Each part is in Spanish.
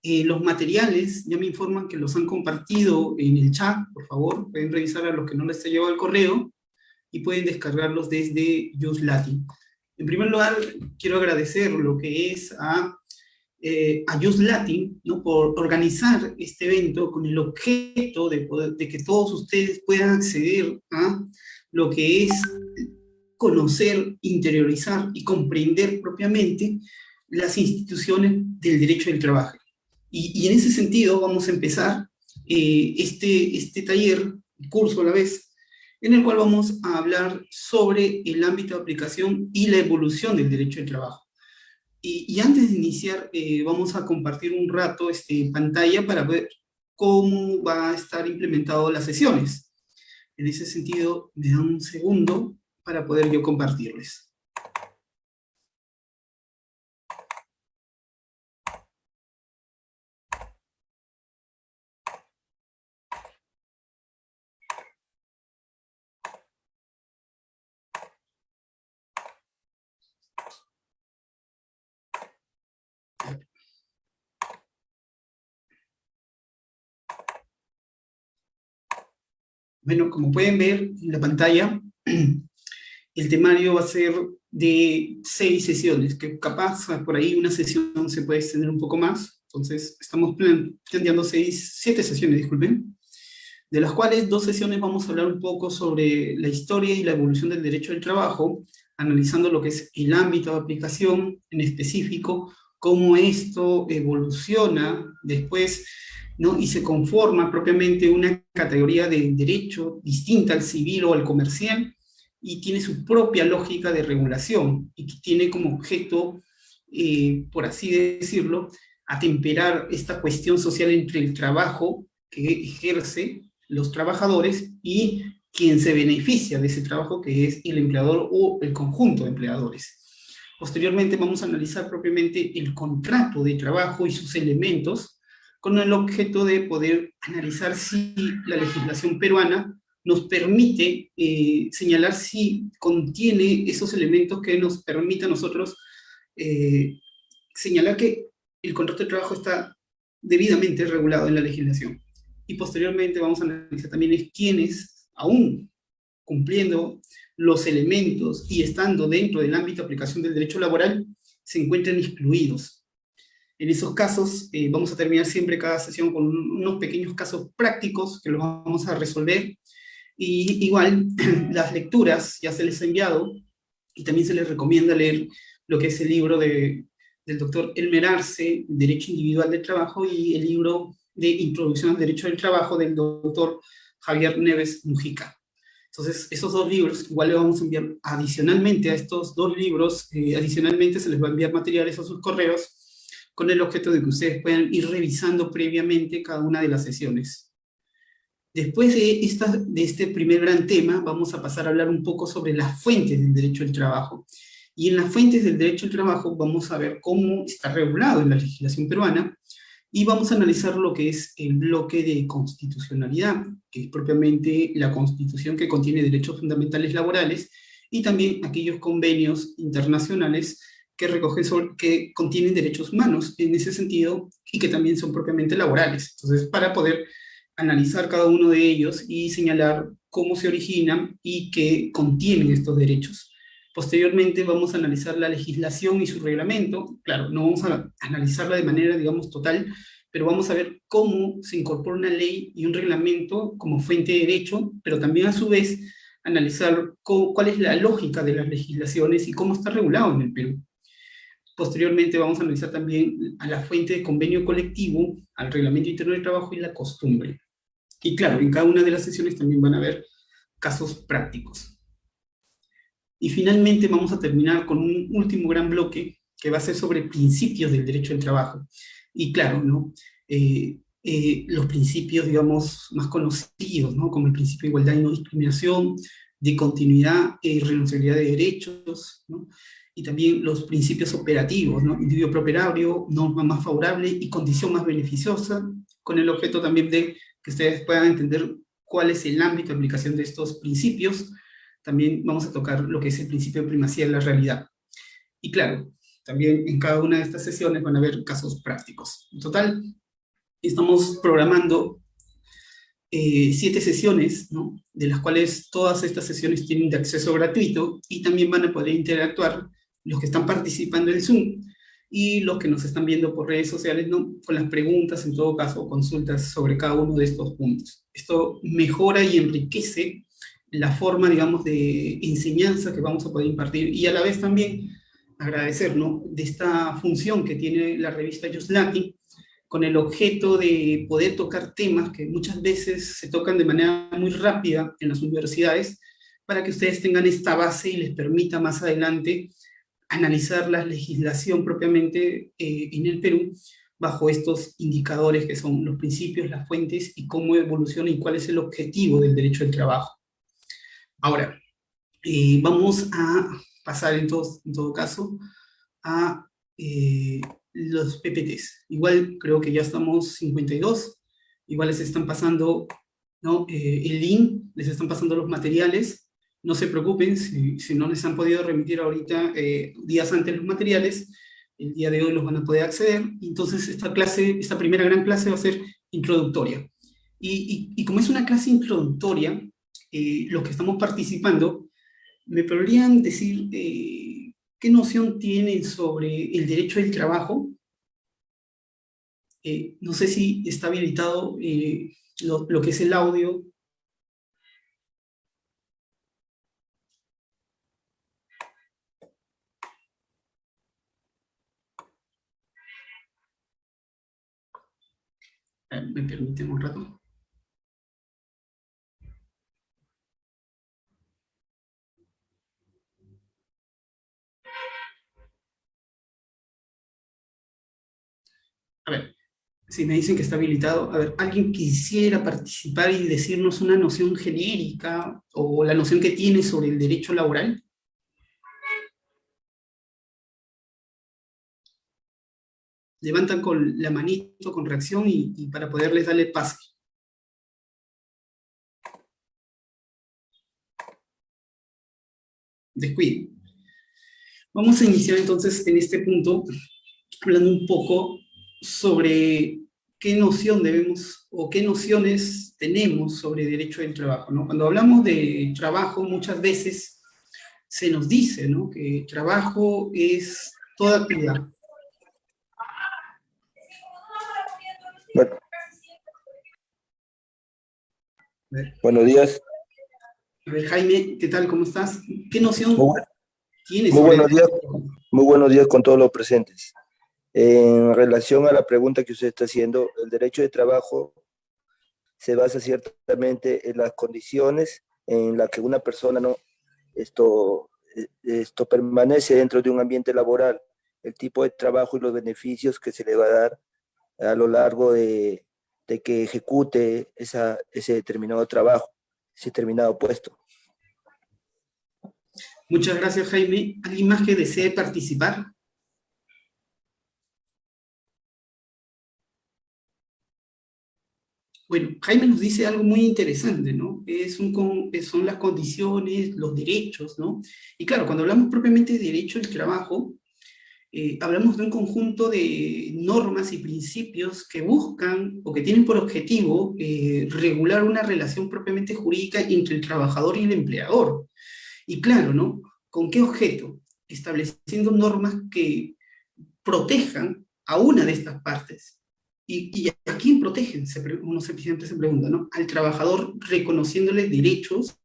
Los materiales ya me informan que los han compartido en el chat, por favor, pueden revisar a los que no les ha llegado el correo y pueden descargarlos desde Uslatin. En primer lugar, quiero agradecer lo que es a Uslatin, ¿no?, por organizar este evento con el objeto de que todos ustedes puedan acceder a lo que es conocer, interiorizar y comprender propiamente las instituciones del derecho del trabajo. Y en ese sentido vamos a empezar este taller, curso a la vez, en el cual vamos a hablar sobre el ámbito de aplicación y la evolución del derecho del trabajo. Y antes de iniciar, vamos a compartir un rato pantalla para ver cómo va a estar implementado las sesiones. En ese sentido, me dan un segundo para poder yo compartirles. Bueno, como pueden ver en la pantalla, el temario va a ser de 6 sesiones, que capaz por ahí una sesión se puede extender un poco más. Entonces, estamos planteando 7 sesiones, disculpen, de las cuales 2 sesiones vamos a hablar un poco sobre la historia y la evolución del derecho del trabajo, analizando lo que es el ámbito de aplicación en específico, cómo esto evoluciona después, ¿no?, y se conforma propiamente una categoría de derecho distinta al civil o al comercial, y tiene su propia lógica de regulación, y que tiene como objeto, por así decirlo, atemperar esta cuestión social entre el trabajo que ejerce los trabajadores y quien se beneficia de ese trabajo, que es el empleador o el conjunto de empleadores. Posteriormente vamos a analizar propiamente el contrato de trabajo y sus elementos, con el objeto de poder analizar si la legislación peruana nos permite señalar si contiene esos elementos que nos permitan a nosotros señalar que el contrato de trabajo está debidamente regulado en la legislación. Y posteriormente vamos a analizar también quiénes, aún cumpliendo los elementos y estando dentro del ámbito de aplicación del derecho laboral, se encuentran excluidos. En esos casos, vamos a terminar siempre cada sesión con unos pequeños casos prácticos que los vamos a resolver. Y igual, las lecturas ya se les ha enviado, y también se les recomienda leer lo que es el libro del doctor Elmer Arce, Derecho Individual del Trabajo, y el libro de Introducción al Derecho del Trabajo del doctor Javier Neves Mujica. Entonces, esos 2 libros, igual le vamos a enviar adicionalmente a estos 2 libros, adicionalmente se les va a enviar materiales a sus correos, con el objeto de que ustedes puedan ir revisando previamente cada una de las sesiones. Después de este primer gran tema, vamos a pasar a hablar un poco sobre las fuentes del derecho del trabajo. Y en las fuentes del derecho del trabajo vamos a ver cómo está regulado en la legislación peruana, y vamos a analizar lo que es el bloque de constitucionalidad, que es propiamente la Constitución que contiene derechos fundamentales laborales, y también aquellos convenios internacionales que contienen derechos humanos en ese sentido, y que también son propiamente laborales. Entonces, para poder analizar cada uno de ellos y señalar cómo se originan y qué contienen estos derechos. Posteriormente vamos a analizar la legislación y su reglamento. Claro, no vamos a analizarla de manera, digamos, total, pero vamos a ver cómo se incorpora una ley y un reglamento como fuente de derecho, pero también a su vez analizar cuál es la lógica de las legislaciones y cómo está regulado en el Perú. Posteriormente vamos a analizar también a la fuente de convenio colectivo, al reglamento interno de trabajo y la costumbre. Y claro, en cada una de las sesiones también van a haber casos prácticos. Y finalmente vamos a terminar con un último gran bloque que va a ser sobre principios del derecho del trabajo. Y claro, ¿no? Los principios, digamos, más conocidos, ¿no?, como el principio de igualdad y no discriminación, de continuidad y renunciabilidad de derechos, ¿no?, y también los principios operativos, ¿no?, individuo properario, norma más favorable y condición más beneficiosa, con el objeto también de que ustedes puedan entender cuál es el ámbito de aplicación de estos principios. También vamos a tocar lo que es el principio de primacía de la realidad. Y claro, también en cada una de estas sesiones van a haber casos prácticos. En total, estamos programando 7 sesiones, ¿no? De las cuales todas estas sesiones tienen de acceso gratuito y también van a poder interactuar los que están participando en Zoom y los que nos están viendo por redes sociales, ¿no? Con las preguntas, en todo caso, consultas sobre cada uno de estos puntos. Esto mejora y enriquece la forma, digamos, de enseñanza que vamos a poder impartir y a la vez también agradecer, ¿no? De esta función que tiene la revista Just Latin con el objeto de poder tocar temas que muchas veces se tocan de manera muy rápida en las universidades, para que ustedes tengan esta base y les permita más adelante analizar la legislación propiamente en el Perú bajo estos indicadores que son los principios, las fuentes y cómo evoluciona y cuál es el objetivo del derecho del trabajo. Ahora, vamos a pasar en todo caso a los PPTs. Igual creo que ya estamos 52, igual les están pasando, ¿no? El link, les están pasando los materiales. No se preocupen si no les han podido remitir ahorita días antes los materiales, el día de hoy los van a poder acceder. Entonces esta clase, esta primera gran clase va a ser introductoria. Y como es una clase introductoria, los que estamos participando, ¿me podrían decir qué noción tienen sobre el derecho del trabajo? No sé si está habilitado lo que es el audio. ¿Me permiten un rato? A ver, si me dicen que está habilitado, a ver, ¿alguien quisiera participar y decirnos una noción genérica o la noción que tiene sobre el derecho laboral? Levantan con la manito, con reacción y para poderles darle pase. Descuiden. Vamos a iniciar entonces en este punto hablando un poco sobre qué noción debemos o qué nociones tenemos sobre derecho del trabajo, ¿no? Cuando hablamos de trabajo, muchas veces se nos dice, ¿no? Que trabajo es toda actividad. Bueno, buenos días. A ver, Jaime, ¿qué tal? ¿Cómo estás? ¿Qué noción tienes Muy sobre el buenos días, trabajo? muy buenos días con todos los presentes. En relación a la pregunta que usted está haciendo, el derecho de trabajo se basa ciertamente en las condiciones en las que una persona esto permanece dentro de un ambiente laboral, el tipo de trabajo y los beneficios que se le va a dar a lo largo de que ejecute ese determinado trabajo, ese determinado puesto. Muchas gracias, Jaime. ¿Alguien más que desee participar? Bueno, Jaime nos dice algo muy interesante, ¿no? Son las condiciones, los derechos, ¿no? Y claro, cuando hablamos propiamente de derecho al trabajo, hablamos de un conjunto de normas y principios que buscan o que tienen por objetivo regular una relación propiamente jurídica entre el trabajador y el empleador. Y claro, ¿no? ¿Con qué objeto? Estableciendo normas que protejan a una de estas partes. ¿Y a quién protegen? Uno siempre se pregunta, ¿no? Al trabajador reconociéndole derechos,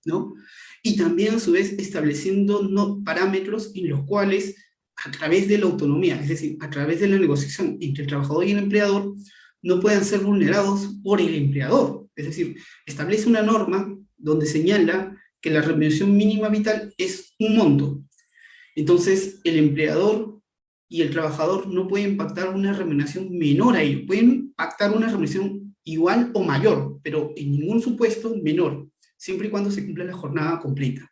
¿no? Y también a su vez estableciendo parámetros en los cuales a través de la autonomía, es decir, a través de la negociación entre el trabajador y el empleador, no puedan ser vulnerados por el empleador. Es decir, establece una norma donde señala que la remuneración mínima vital es un monto. Entonces, el empleador y el trabajador no pueden pactar una remuneración menor a ello, pueden pactar una remuneración igual o mayor, pero en ningún supuesto menor, siempre y cuando se cumpla la jornada completa.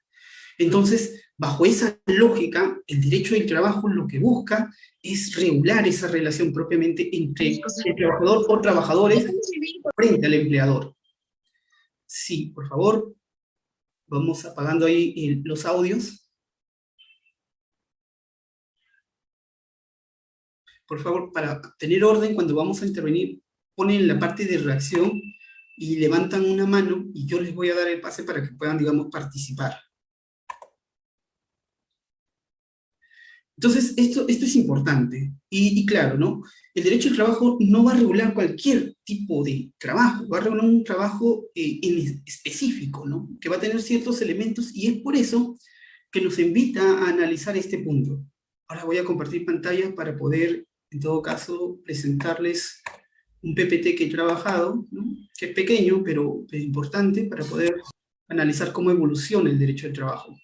Entonces, bajo esa lógica, el derecho del trabajo lo que busca es regular esa relación propiamente entre el trabajador o trabajadores frente al empleador. Sí, por favor, vamos apagando ahí los audios. por favor, para tener orden cuando vamos a intervenir, ponen la parte de reacción y levantan una mano y yo les voy a dar el pase para que puedan, digamos, participar. Entonces, esto es importante. Y claro, ¿no? El derecho al trabajo no va a regular cualquier tipo de trabajo, va a regular un trabajo en específico, ¿no? Que va a tener ciertos elementos y es por eso que nos invita a analizar este punto. Ahora voy a compartir pantalla para poder, en todo caso, presentarles un PPT que he trabajado, ¿no? Que es pequeño, pero es importante para poder analizar cómo evoluciona el derecho al trabajo.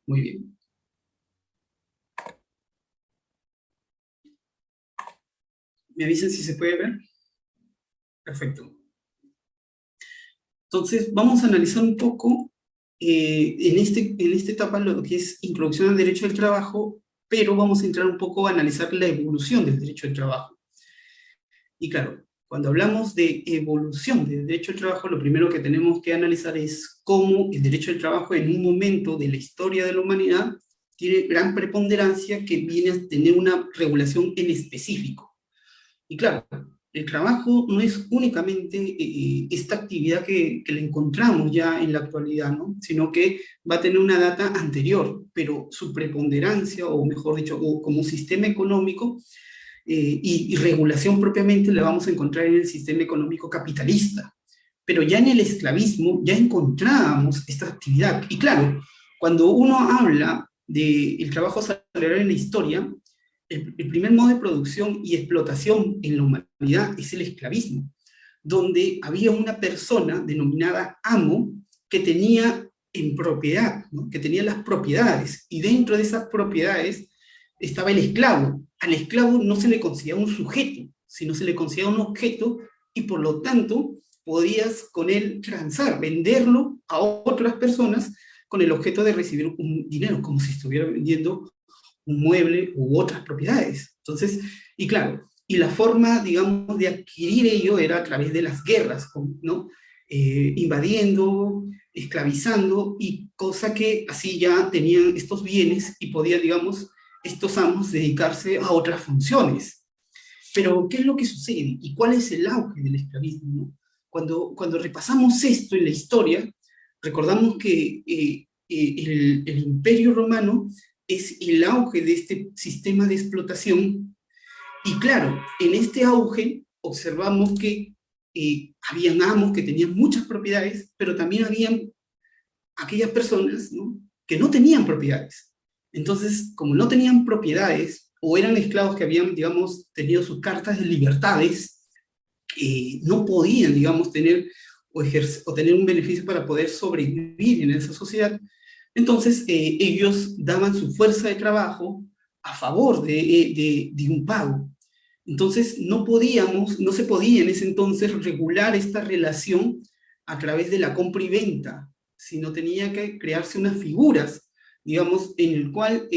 Muy bien. ¿Me avisan si se puede ver? Perfecto. Entonces, vamos a analizar un poco en esta etapa lo que es introducción al derecho al trabajo, pero vamos a entrar un poco a analizar la evolución del derecho al trabajo. Y claro, cuando hablamos de evolución del derecho al trabajo, lo primero que tenemos que analizar es cómo el derecho al trabajo en un momento de la historia de la humanidad tiene gran preponderancia que viene a tener una regulación en específico. Y claro, el trabajo no es únicamente esta actividad que la encontramos ya en la actualidad, ¿no? Sino que va a tener una data anterior, pero su preponderancia, o mejor dicho, o como sistema económico y regulación propiamente la vamos a encontrar en el sistema económico capitalista. Pero ya en el esclavismo ya encontrábamos esta actividad. Y claro, cuando uno habla del trabajo salarial en la historia, el primer modo de producción y explotación en la humanidad es el esclavismo, donde había una persona denominada amo que tenía en propiedad, ¿no? Que tenía las propiedades, y dentro de esas propiedades estaba el esclavo. Al esclavo no se le consideraba un sujeto, sino se le consideraba un objeto, y por lo tanto podías con él transar, venderlo a otras personas con el objeto de recibir un dinero, como si estuviera vendiendo un mueble u otras propiedades. Entonces, y claro, y la forma, digamos, de adquirir ello era a través de las guerras, ¿no? Invadiendo, esclavizando, y cosa que así ya tenían estos bienes y podían, digamos, estos amos dedicarse a otras funciones. Pero, ¿qué es lo que sucede? ¿Y cuál es el auge del esclavismo? ¿No? Cuando repasamos esto en la historia, recordamos que el Imperio Romano es el auge de este sistema de explotación. Y claro, en este auge observamos que habían amos que tenían muchas propiedades, pero también habían aquellas personas, ¿no?, que no tenían propiedades. Entonces, como no tenían propiedades, o eran esclavos que habían, digamos, tenido sus cartas de libertades, no podían, digamos, tener o tener un beneficio para poder sobrevivir en esa sociedad. Entonces, ellos daban su fuerza de trabajo a favor de un pago. Entonces, no se podía en ese entonces regular esta relación a través de la compra y venta, sino tenía que crearse unas figuras, digamos, en el cual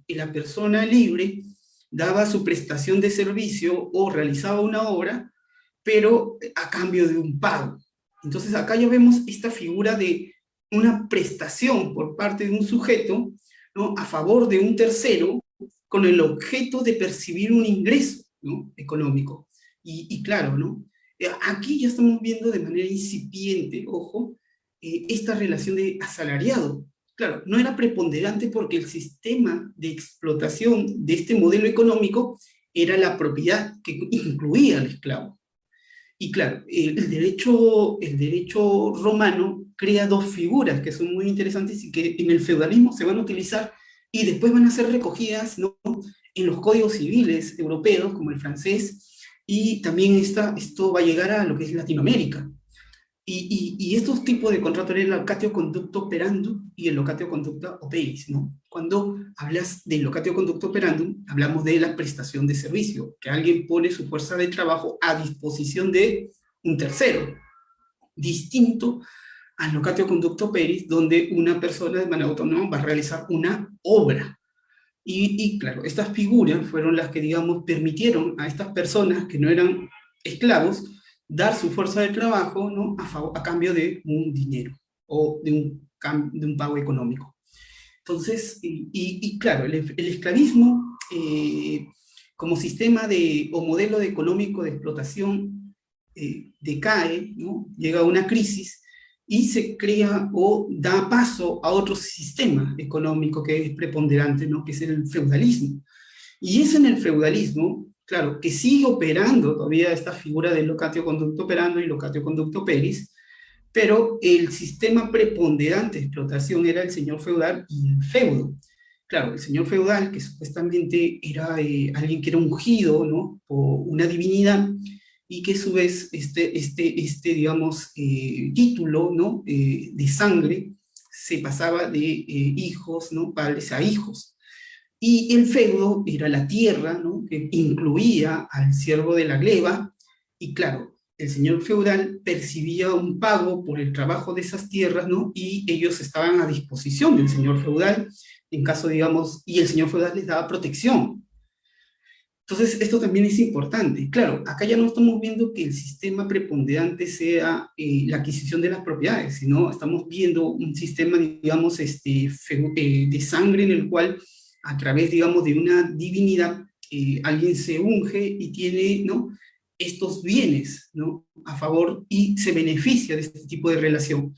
la persona libre daba su prestación de servicio o realizaba una obra, pero a cambio de un pago. Entonces, acá ya vemos esta figura de una prestación por parte de un sujeto, ¿no?, a favor de un tercero con el objeto de percibir un ingreso, ¿no?, económico. Y claro, ¿no?, aquí ya estamos viendo de manera incipiente, ojo, esta relación de asalariado. Claro, no era preponderante porque el sistema de explotación de este modelo económico era la propiedad que incluía al esclavo. Y claro, el derecho romano crea dos figuras que son muy interesantes y que en el feudalismo se van a utilizar y después van a ser recogidas, ¿no?, en los códigos civiles europeos, como el francés, y también esto va a llegar a lo que es Latinoamérica. Y estos tipos de contratos eran el locatio conducto operandum y el locatio conducta operis, ¿no? Cuando hablas del locatio conducto operandum, hablamos de la prestación de servicio, que alguien pone su fuerza de trabajo a disposición de un tercero, distinto al locatio conducto operis, donde una persona de manera autónoma va a realizar una obra. Y claro, estas figuras fueron las que, digamos, permitieron a estas personas que no eran esclavos dar su fuerza de trabajo, ¿no? A cambio de un dinero o de un pago económico. Entonces, claro, el esclavismo como sistema o modelo de económico de explotación decae, ¿no? Llega a una crisis y se crea o da paso a otro sistema económico que es preponderante, ¿no? Que es el feudalismo. Y es en el feudalismo, claro, que sigue operando todavía esta figura del locatio conducto operando y locatio conducto peris, pero el sistema preponderante de explotación era el señor feudal y el feudo. Claro, el señor feudal, que supuestamente era alguien que era ungido, ¿no? Por una divinidad, y que a su vez digamos, título, ¿no? De sangre se pasaba de hijos, ¿no? Padres a hijos. Y el feudo era la tierra, ¿no? Que incluía al siervo de la gleba, y claro, el señor feudal percibía un pago por el trabajo de esas tierras, ¿no? Y ellos estaban a disposición del señor feudal, en caso, digamos, y el señor feudal les daba protección. Entonces, esto también es importante. Claro, acá ya no estamos viendo que el sistema preponderante sea la adquisición de las propiedades, sino estamos viendo un sistema, digamos, de sangre en el cual, a través, digamos, de una divinidad, alguien se unge y tiene, ¿no? Estos bienes, ¿no? A favor y se beneficia de este tipo de relación.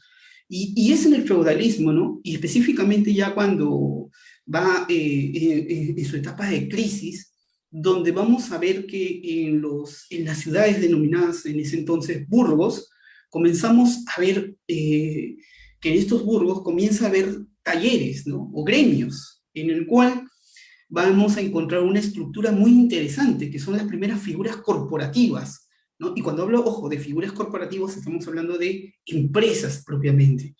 Y es en el feudalismo, ¿no? Y específicamente ya cuando va en su etapa de crisis, donde vamos a ver que en las ciudades denominadas en ese entonces burgos, comenzamos a ver que en estos burgos comienza a haber talleres, ¿no? O gremios, en el cual vamos a encontrar una estructura muy interesante, que son las primeras figuras corporativas, ¿no? Y cuando hablo, ojo, de figuras corporativas, estamos hablando de empresas propiamente.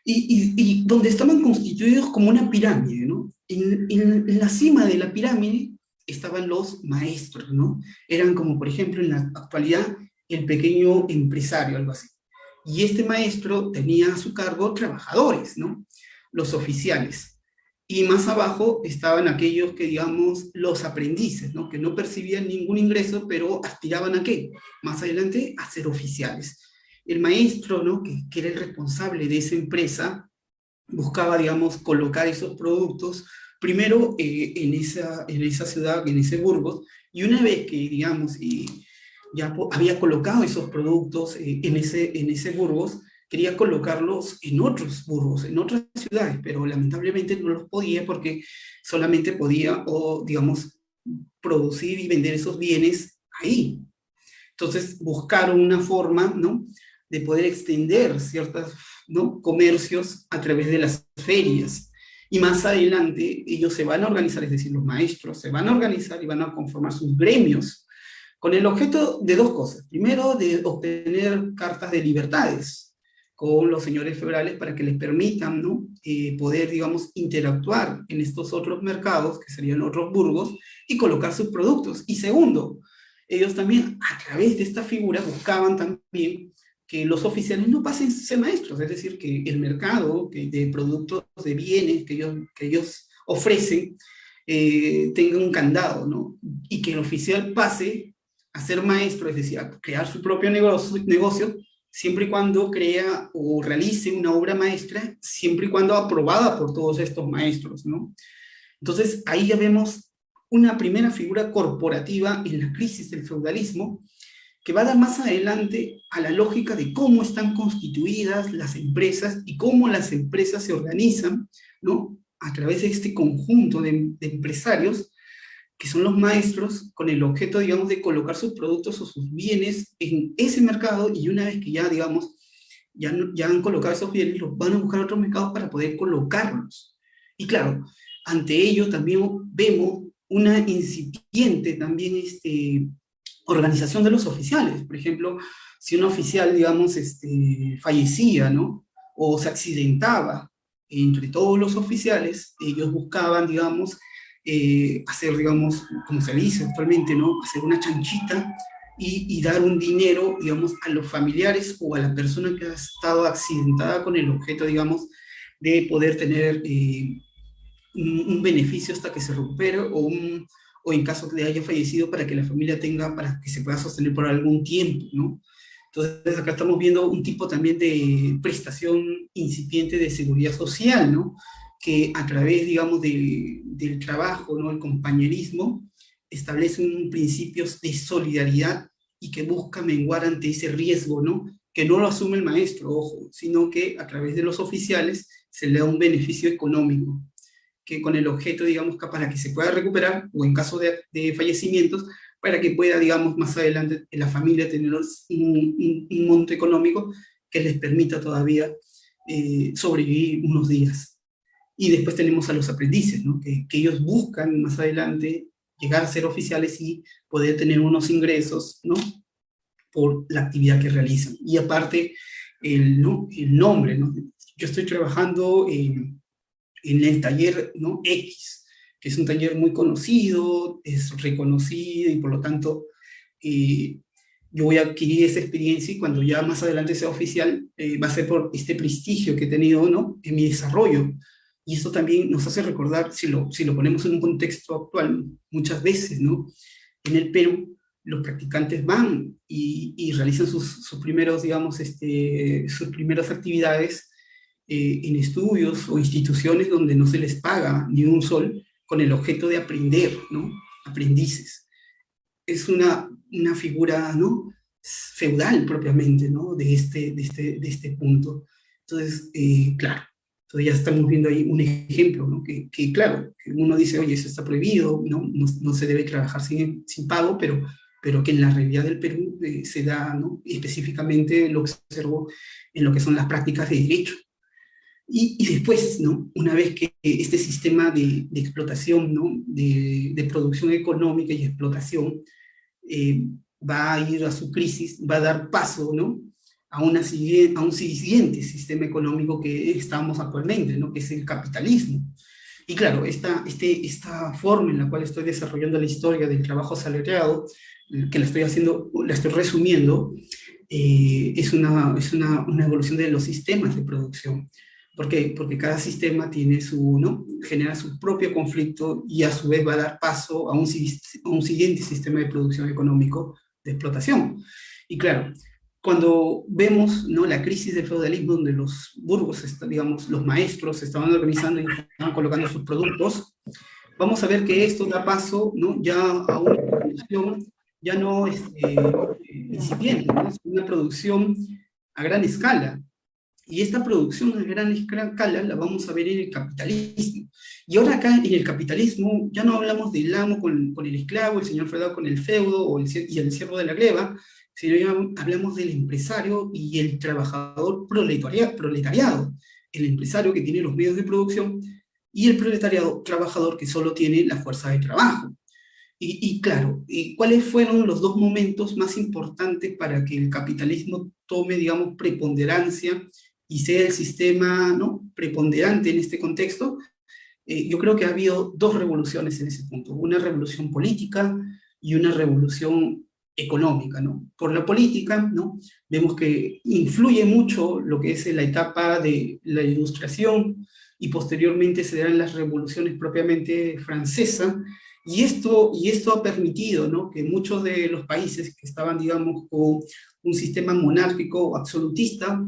Y donde estaban constituidos como una pirámide, ¿no? En la cima de la pirámide estaban los maestros, ¿no? Eran como, por ejemplo, en la actualidad, el pequeño empresario, algo así. Y este maestro tenía a su cargo trabajadores, ¿no? Los oficiales. Y más abajo estaban aquellos que, digamos, los aprendices, ¿no? Que no percibían ningún ingreso, pero aspiraban a qué? Más adelante, a ser oficiales. El maestro, ¿no? Que era el responsable de esa empresa, buscaba, digamos, colocar esos productos primero en esa ciudad, en ese Burgos, y una vez que, digamos, ya había colocado esos productos en ese Burgos, quería colocarlos en otros Burgos, en otras ciudades, pero lamentablemente no los podía porque solamente podía, o digamos, producir y vender esos bienes ahí. Entonces buscaron una forma, ¿no? De poder extender ciertos, ¿no? Comercios a través de las ferias. Y más adelante ellos se van a organizar, es decir, los maestros se van a organizar y van a conformar sus gremios con el objeto de dos cosas. Primero, de obtener cartas de libertades con los señores feudales para que les permitan, ¿no? Poder, digamos, interactuar en estos otros mercados, que serían otros burgos, y colocar sus productos. Y segundo, ellos también, a través de esta figura, buscaban también que los oficiales no pasen a ser maestros, es decir, que el mercado de productos, de bienes que ellos ofrecen, tenga un candado, ¿no? Y que el oficial pase a ser maestro, es decir, a crear su propio negocio, siempre y cuando crea o realice una obra maestra, siempre y cuando aprobada por todos estos maestros, ¿no? Entonces, ahí ya vemos una primera figura corporativa en la crisis del feudalismo, que va a dar más adelante a la lógica de cómo están constituidas las empresas y cómo las empresas se organizan, ¿no? A través de este conjunto de empresarios, que son los maestros, con el objeto, digamos, de colocar sus productos o sus bienes en ese mercado, y una vez que ya, digamos, ya han colocado esos bienes, los van a buscar otros mercados para poder colocarlos. Y claro, ante ello también vemos una incipiente también organización de los oficiales. Por ejemplo, si un oficial, digamos, fallecía, ¿no? O se accidentaba, entre todos los oficiales, ellos buscaban, digamos, hacer, digamos, como se dice actualmente, ¿no? Hacer una chanchita y dar un dinero, digamos, a los familiares o a la persona que ha estado accidentada con el objeto, digamos, de poder tener un beneficio hasta que se recupere o en caso de haya fallecido para que la familia tenga, para que se pueda sostener por algún tiempo, ¿no? Entonces acá estamos viendo un tipo también de prestación incipiente de seguridad social, ¿no? Que a través, digamos, del trabajo, ¿no? El compañerismo, establece un principios de solidaridad y que busca menguar ante ese riesgo, ¿no? Que no lo asume el maestro, ojo, sino que a través de los oficiales se le da un beneficio económico, que con el objeto, digamos, que para que se pueda recuperar, o en caso de fallecimientos, para que pueda, digamos, más adelante la familia tener un monto económico que les permita todavía sobrevivir unos días. Y después tenemos a los aprendices, ¿no? Que ellos buscan más adelante llegar a ser oficiales y poder tener unos ingresos, ¿no? Por la actividad que realizan. Y aparte, ¿no? El nombre, ¿no? Yo estoy trabajando en el taller, ¿no? X, que es un taller muy conocido, es reconocido y por lo tanto yo voy a adquirir esa experiencia y cuando ya más adelante sea oficial va a ser por este prestigio que he tenido, ¿no? En mi desarrollo. Y eso también nos hace recordar, si lo ponemos en un contexto actual, muchas veces, ¿no? En el Perú, los practicantes van y realizan sus primeros, digamos, sus primeras actividades en estudios o instituciones donde no se les paga ni un sol con el objeto de aprender, ¿no? Aprendices. Es una figura, ¿no? Feudal propiamente, ¿no? De este punto. Entonces, claro, entonces ya estamos viendo ahí un ejemplo, ¿no? Claro, que uno dice, oye, eso está prohibido, no se debe trabajar sin pago, pero que en la realidad del Perú se da, ¿no? Y específicamente lo observo en lo que son las prácticas de derecho. Y después, ¿no? Una vez que este sistema de explotación, ¿no? De producción económica y explotación eh, va a ir a su crisis, va a dar paso, ¿no? A un siguiente sistema económico que estamos actualmente, ¿no? Que es el capitalismo. Y claro, esta forma en la cual estoy desarrollando la historia del trabajo asalariado, que la estoy resumiendo, una evolución de los sistemas de producción. ¿Por qué? Porque cada sistema tiene ¿no? Genera su propio conflicto y a su vez va a dar paso a un siguiente sistema de producción económico de explotación. Y claro, cuando vemos, ¿no? La crisis del feudalismo, donde los burgos, digamos, los maestros estaban organizando y estaban colocando sus productos, vamos a ver que esto da paso, ¿no? Ya a una producción ya no incipiente, ¿no? Es una producción a gran escala. Y esta producción a gran escala la vamos a ver en el capitalismo. Y ahora acá en el capitalismo ya no hablamos del amo con el esclavo, el señor feudal con el feudo y el siervo de la gleba, sino ya hablamos del empresario y el trabajador proletariado. El empresario que tiene los medios de producción y el proletariado trabajador que solo tiene la fuerza de trabajo. Y claro, ¿cuáles fueron los dos momentos más importantes para que el capitalismo tome, digamos, preponderancia y sea el sistema, ¿no? Preponderante en este contexto? Yo creo que ha habido dos revoluciones en ese punto, una revolución política y una revolución económica, ¿no? Por la política, ¿no? Vemos que influye mucho lo que es la etapa de la ilustración y posteriormente se dan las revoluciones propiamente francesas, y esto ha permitido, ¿no? Que muchos de los países que estaban, digamos, con un sistema monárquico absolutista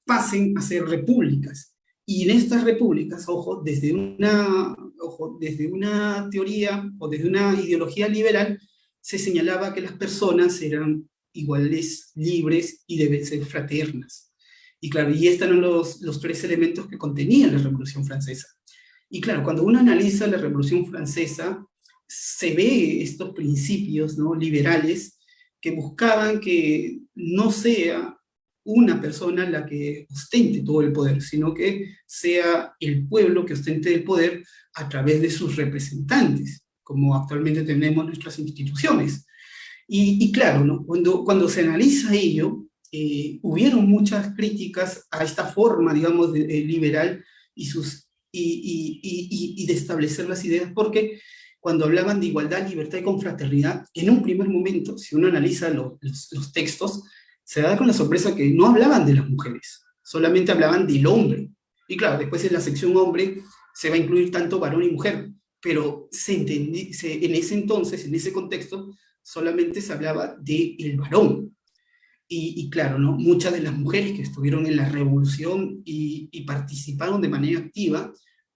pasen a ser repúblicas. Y en estas repúblicas, desde una teoría o desde una ideología liberal, se señalaba que las personas eran iguales, libres y deben ser fraternas. Y claro, y estos eran los tres elementos que contenía la Revolución Francesa. Y claro, cuando uno analiza la Revolución Francesa, se ve estos principios, ¿no? Liberales que buscaban que no sea una persona la que ostente todo el poder, sino que sea el pueblo que ostente el poder a través de sus representantes, como actualmente tenemos nuestras instituciones. Y claro, ¿no? Cuando se analiza ello, hubieron muchas críticas a esta forma, digamos, liberal y de establecer las ideas, porque cuando hablaban de igualdad, libertad y confraternidad, en un primer momento, si uno analiza los textos, se da con la sorpresa que no hablaban de las mujeres, solamente hablaban del hombre. Y claro, después en la sección hombre se va a incluir tanto varón y mujer, pero en ese entonces, en ese contexto, solamente se hablaba de el varón. Y claro, ¿no? Muchas de las mujeres que estuvieron en la revolución y participaron de manera activa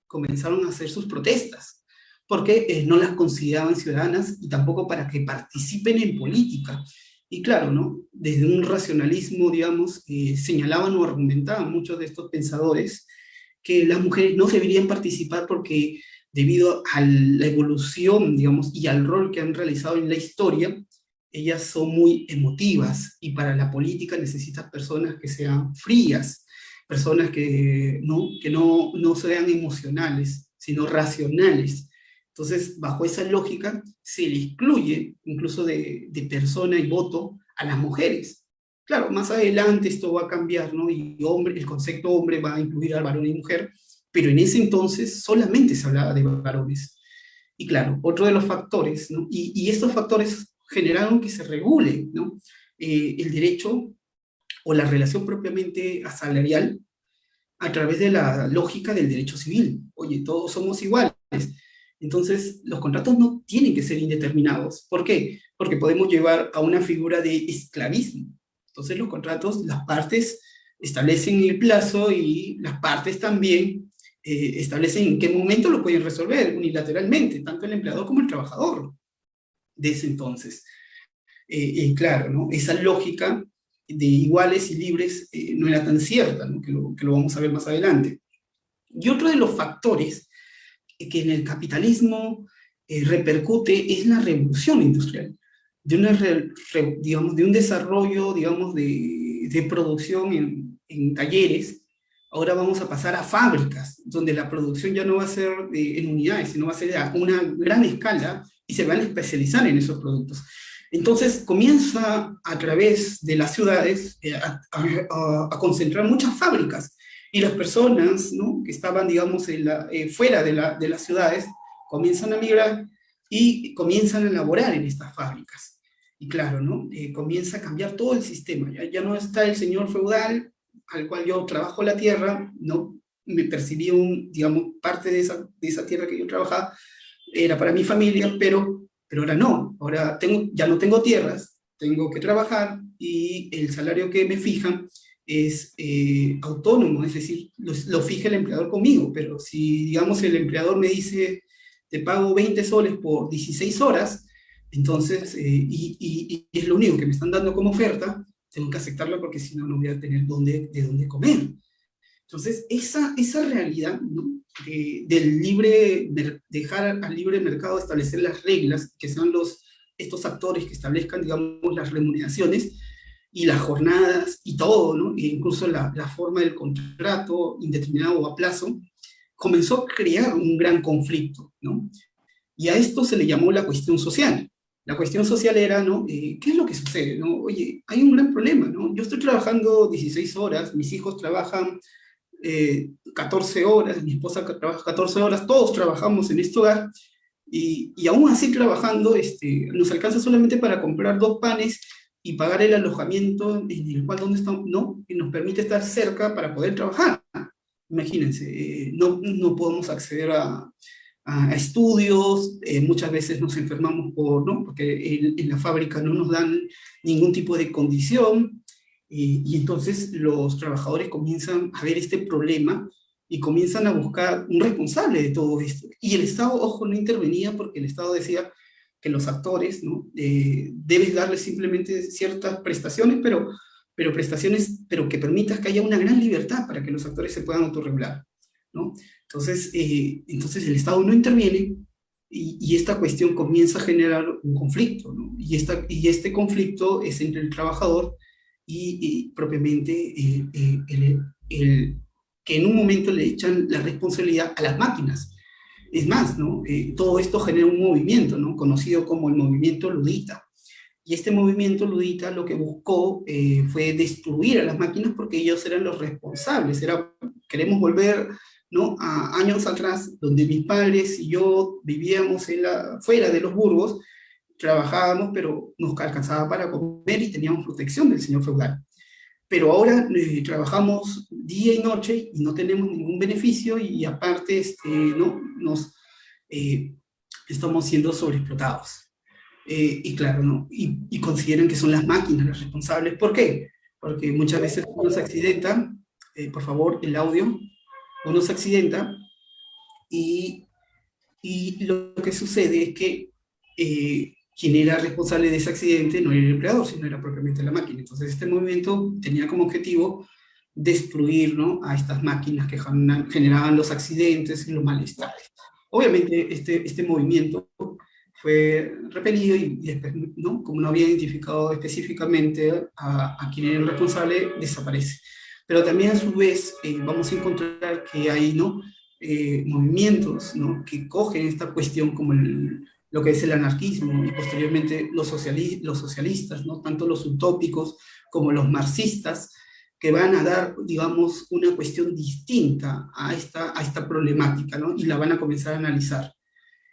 comenzaron a hacer sus protestas, porque no las consideraban ciudadanas y tampoco para que participen en política. Y claro, ¿no? Desde un racionalismo, digamos, señalaban o argumentaban muchos de estos pensadores que las mujeres no deberían participar porque debido a la evolución, digamos, y al rol que han realizado en la historia, ellas son muy emotivas y para la política necesitas personas que sean frías, personas que no sean emocionales, sino racionales. Entonces, bajo esa lógica, se le excluye incluso de persona y voto a las mujeres. Claro, más adelante esto va a cambiar, ¿no? Y hombre, el concepto hombre va a incluir al varón y mujer, pero en ese entonces solamente se hablaba de varones. Y claro, otro de los factores, ¿no? Y estos factores generaron que se regule, ¿no? El derecho o la relación propiamente asalarial a través de la lógica del derecho civil. Oye, todos somos iguales. Entonces, los contratos no tienen que ser indeterminados. ¿Por qué? Porque podemos llevar a una figura de esclavismo. Entonces, los contratos, las partes establecen el plazo y las partes también establecen en qué momento lo pueden resolver unilateralmente, tanto el empleador como el trabajador de ese entonces. Claro, ¿no? Esa lógica de iguales y libres no era tan cierta, ¿no? Que lo vamos a ver más adelante. Y otro de los factores que en el capitalismo repercute es la revolución industrial, digamos, de un desarrollo, digamos, de producción en talleres. Ahora vamos a pasar a fábricas, donde la producción ya no va a ser en unidades, sino va a ser a una gran escala y se van a especializar en esos productos. Entonces comienza a través de las ciudades a concentrar muchas fábricas y las personas, ¿no? Que estaban, digamos, fuera de las ciudades comienzan a migrar y comienzan a laborar en estas fábricas. Y claro, ¿no? Comienza a cambiar todo el sistema. Ya no está el señor feudal al cual yo trabajo la tierra, ¿no? Me percibí digamos, parte de esa tierra que yo trabajaba, era para mi familia, pero ahora no, ahora ya no tengo tierras, tengo que trabajar y el salario que me fijan es autónomo, es decir, lo fija el empleador conmigo, pero si, digamos, el empleador me dice, te pago 20 soles por 16 horas, entonces, y es lo único que me están dando como oferta, tengo que aceptarla porque si no, no voy a tener de dónde comer. Entonces, esa realidad, ¿no? Dejar al libre mercado establecer las reglas, que sean estos actores que establezcan, digamos, las remuneraciones y las jornadas y todo, ¿no? E incluso la forma del contrato indeterminado o a plazo, comenzó a crear un gran conflicto, ¿no? Y a esto se le llamó la cuestión social. La cuestión social era, ¿no? ¿Qué es lo que sucede? ¿No? Oye, hay un gran problema, ¿no? Yo estoy trabajando 16 horas, mis hijos trabajan 14 horas, mi esposa trabaja 14 horas, todos trabajamos en este hogar, y aún así trabajando, nos alcanza solamente para comprar 2 panes y pagar el alojamiento en el cual donde estamos, ¿no? Y nos permite estar cerca para poder trabajar. Imagínense, no podemos acceder a estudios, muchas veces nos enfermamos ¿no? Porque en la fábrica no nos dan ningún tipo de condición, y entonces los trabajadores comienzan a ver este problema y comienzan a buscar un responsable de todo esto. Y el Estado, ojo, no intervenía porque el Estado decía que los actores, ¿no? Debes darles simplemente ciertas prestaciones, pero prestaciones, pero que permitas que haya una gran libertad para que los actores se puedan autorregular, ¿no? Entonces el Estado no interviene y esta cuestión comienza a generar un conflicto, ¿no? Y este conflicto es entre el trabajador y propiamente que en un momento le echan la responsabilidad a las máquinas. Es más, ¿no? Todo esto genera un movimiento, ¿no? Conocido como el movimiento ludita. Y este movimiento ludita lo que buscó fue destruir a las máquinas porque ellos eran los responsables. Queremos volver, ¿no? A años atrás, donde mis padres y yo vivíamos fuera de los burgos, trabajábamos, pero nos alcanzaba para comer y teníamos protección del señor feudal. pero ahora trabajamos día y noche y no tenemos ningún beneficio y aparte ¿no? Eh, estamos siendo sobreexplotados. Y claro, ¿no? Y consideran que son las máquinas las responsables. ¿Por qué? Porque muchas veces uno se accidenta, por favor, el audio, uno se accidenta y, y lo que sucede es que quien era responsable de ese accidente no era el empleador, sino era propiamente la máquina. Entonces este movimiento tenía como objetivo destruir, ¿no? A estas máquinas que generaban los accidentes y los malestares. Obviamente este movimiento fue repelido y después, ¿no? Como no había identificado específicamente a quien era el responsable, desaparece. Pero también a su vez vamos a encontrar que hay, ¿no? Movimientos, ¿no? Que cogen esta cuestión como lo que es el anarquismo y posteriormente los socialistas, ¿no? Tanto los utópicos como los marxistas, que van a dar, digamos, una cuestión distinta a esta problemática, ¿no? Y la van a comenzar a analizar.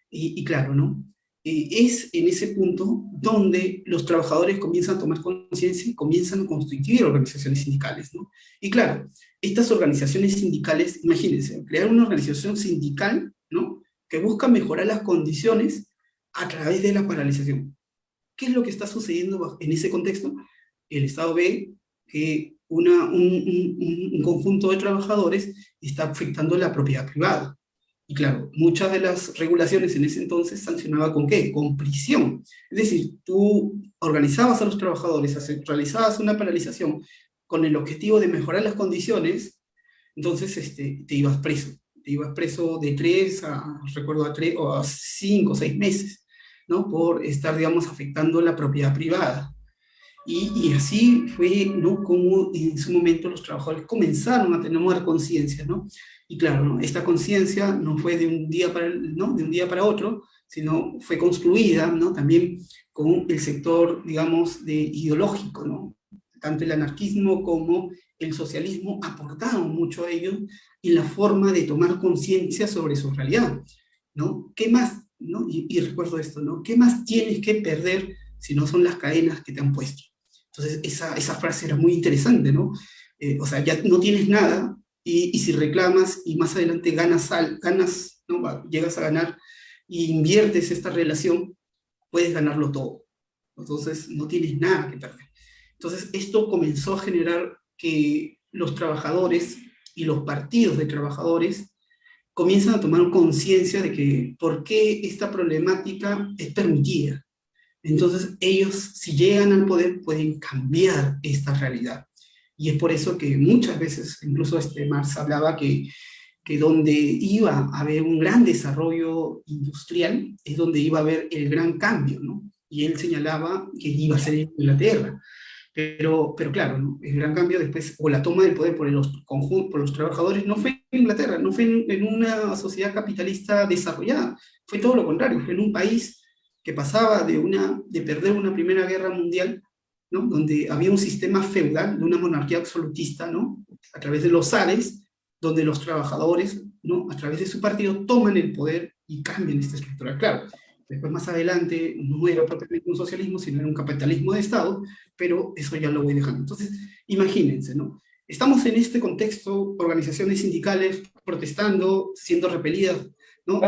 Y claro, ¿no? Es en ese punto donde los trabajadores comienzan a tomar conciencia y comienzan a constituir organizaciones sindicales, ¿no? Y claro, estas organizaciones sindicales, imagínense, crear una organización sindical, ¿no? Que busca mejorar las condiciones a través de la paralización. ¿Qué es lo que está sucediendo en ese contexto? El Estado ve que un conjunto de trabajadores está afectando la propiedad privada. Y claro, muchas de las regulaciones en ese entonces sancionaba con ¿qué? Con prisión. Es decir, tú organizabas a los trabajadores, realizabas una paralización con el objetivo de mejorar las condiciones, entonces te ibas preso. Te ibas preso de 3 a, recuerdo, a 3 o a 5 o 6 meses, ¿no? Por estar, digamos, afectando la propiedad privada. Y así fue, ¿no? Como en su momento los trabajadores comenzaron a tener una conciencia, ¿no? Y claro, ¿no? Esta conciencia no fue de un día para, ¿no? De un día para otro, sino fue construida, ¿no? También con el sector, digamos, ideológico, ¿no? Tanto el anarquismo como el socialismo aportaron mucho a ellos en la forma de tomar conciencia sobre su realidad, ¿no? ¿Qué más, ¿no? Y recuerdo esto, ¿no? ¿Qué más tienes que perder si no son las cadenas que te han puesto? Entonces, esa frase era muy interesante, ¿no? O sea, ya no tienes nada y si reclamas y más adelante ganas, ¿no? Llegas a ganar y inviertes esta relación, puedes ganarlo todo. Entonces, no tienes nada que perder. Entonces, esto comenzó a generar que los trabajadores y los partidos de trabajadores comienzan a tomar conciencia de que por qué esta problemática es permitida. Entonces ellos, si llegan al poder, pueden cambiar esta realidad. Y es por eso que muchas veces, incluso Marx hablaba que donde iba a haber un gran desarrollo industrial es donde iba a haber el gran cambio, ¿no? Y él señalaba que iba a ser en Inglaterra. Pero claro, ¿no? El gran cambio después, o la toma del poder por los trabajadores, no fue en Inglaterra, no fue en una sociedad capitalista desarrollada, fue todo lo contrario, fue en un país que pasaba de perder una Primera Guerra Mundial, ¿no? Donde había un sistema feudal, de una monarquía absolutista, ¿no? A través de los zares, donde los trabajadores, ¿no? A través de su partido, toman el poder y cambian esta estructura. Claro, después más adelante no era propiamente un socialismo, sino era un capitalismo de Estado, pero eso ya lo voy dejando. Entonces, imagínense, ¿no? Estamos en este contexto, organizaciones sindicales protestando, siendo repelidas, ¿no?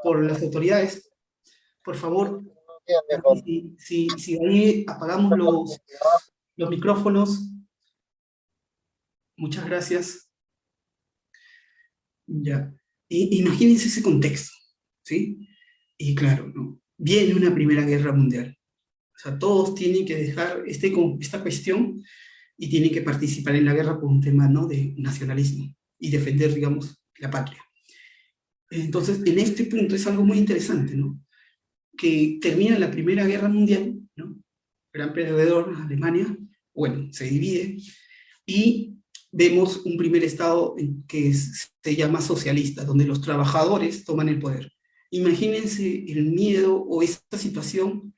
Por las autoridades. Por favor, si ahí apagamos los micrófonos, muchas gracias. Ya. Imagínense ese contexto, ¿sí? Y claro, ¿no? Viene una Primera Guerra Mundial. O sea, todos tienen que dejar esta cuestión y tienen que participar en la guerra por un tema, ¿no? De nacionalismo y defender, digamos, la patria. Entonces, en este punto es algo muy interesante, ¿no? Que termina la Primera Guerra Mundial, ¿no? Gran perdedor, Alemania, bueno, se divide, y vemos un primer estado que se llama socialista, donde los trabajadores toman el poder. Imagínense el miedo o esta situación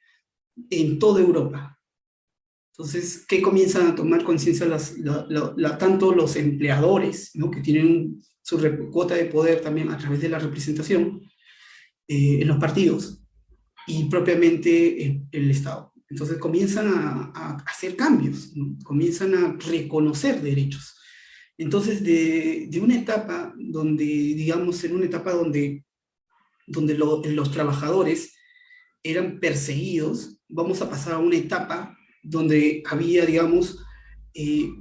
en toda Europa. Entonces, ¿qué comienzan a tomar conciencia tanto los empleadores, ¿no? Que tienen su cuota de poder también a través de la representación en los partidos, y propiamente el Estado? Entonces comienzan a hacer cambios, ¿no? Comienzan a reconocer derechos. Entonces, de una etapa donde, digamos, en una etapa donde los trabajadores eran perseguidos, vamos a pasar a una etapa donde había, digamos,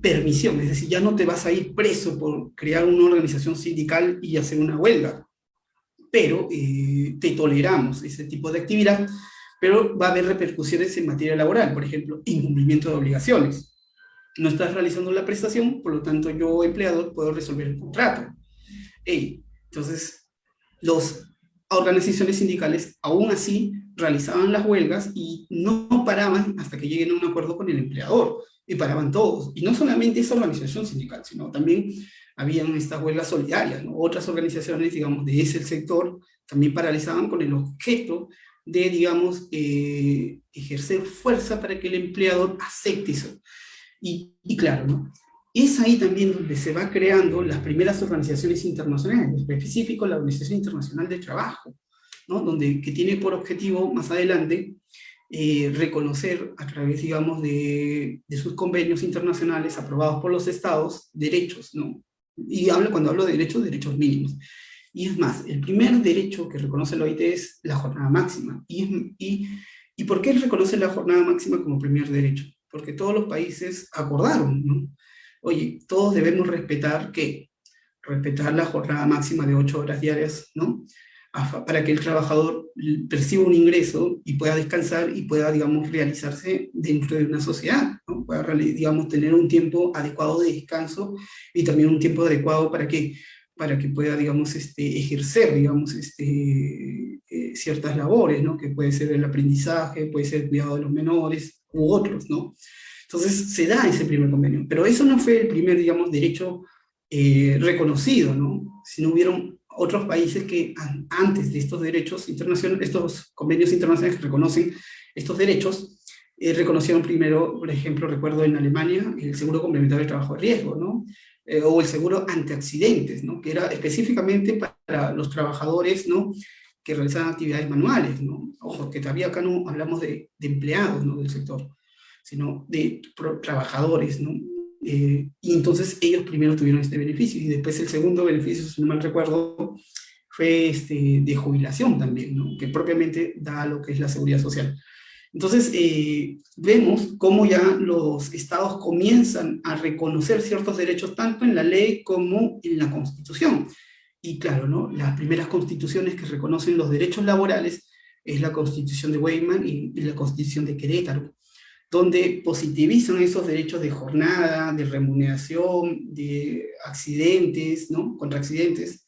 permisión, es decir, ya no te vas a ir preso por crear una organización sindical y hacer una huelga, pero te toleramos ese tipo de actividad, pero va a haber repercusiones en materia laboral, por ejemplo, incumplimiento de obligaciones. No estás realizando la prestación, por lo tanto yo, empleador, puedo resolver el contrato. Entonces, las organizaciones sindicales aún así realizaban las huelgas y no paraban hasta que lleguen a un acuerdo con el empleador, y paraban todos. Y no solamente esa organización sindical, sino también habían estas huelgas solidarias, ¿no? Otras organizaciones, digamos, de ese sector también paralizaban con el objeto de, digamos, ejercer fuerza para que el empleador acepte eso. Y claro, ¿no? Es ahí también donde se va creando las primeras organizaciones internacionales, en específico la Organización Internacional de Trabajo, ¿no? Que tiene por objetivo más adelante reconocer a través, digamos, de sus convenios internacionales aprobados por los estados, derechos, ¿no? Y cuando hablo de derechos, derechos mínimos. Y es más, el primer derecho que reconoce la OIT es la jornada máxima. ¿Y por qué reconoce la jornada máxima como primer derecho? Porque todos los países acordaron, ¿no? Oye, todos debemos respetar, ¿qué? Respetar la jornada máxima de 8 horas diarias, ¿no? Para que el trabajador perciba un ingreso y pueda descansar y pueda, digamos, realizarse dentro de una sociedad, ¿no? Pueda, digamos, tener un tiempo adecuado de descanso y también un tiempo adecuado para que pueda, digamos, ejercer, digamos, ciertas labores, ¿no? Que puede ser el aprendizaje, puede ser el cuidado de los menores u otros, ¿no? Entonces se da ese primer convenio, pero eso no fue el primer, digamos, derecho reconocido, ¿no? Sino hubieron otros países que antes de estos derechos internacionales, estos convenios internacionales que reconocen estos derechos, reconocieron primero, por ejemplo, recuerdo en Alemania, el seguro complementario de trabajo de riesgo, ¿no? O el seguro antiaccidentes, ¿no? Que era específicamente para los trabajadores, ¿no? Que realizaban actividades manuales, ¿no? Ojo, que todavía acá no hablamos de empleados, ¿no? Del sector, sino de trabajadores, ¿no? Y entonces ellos primero tuvieron este beneficio, y después el segundo beneficio, si no mal recuerdo, fue de jubilación también, ¿no? Que propiamente da lo que es la seguridad social. Entonces, vemos cómo ya los estados comienzan a reconocer ciertos derechos tanto en la ley como en la Constitución. Y claro, ¿no? Las primeras constituciones que reconocen los derechos laborales es la Constitución de Weimar y la Constitución de Querétaro, donde positivizan esos derechos de jornada, de remuneración, de accidentes, ¿no? Contra accidentes.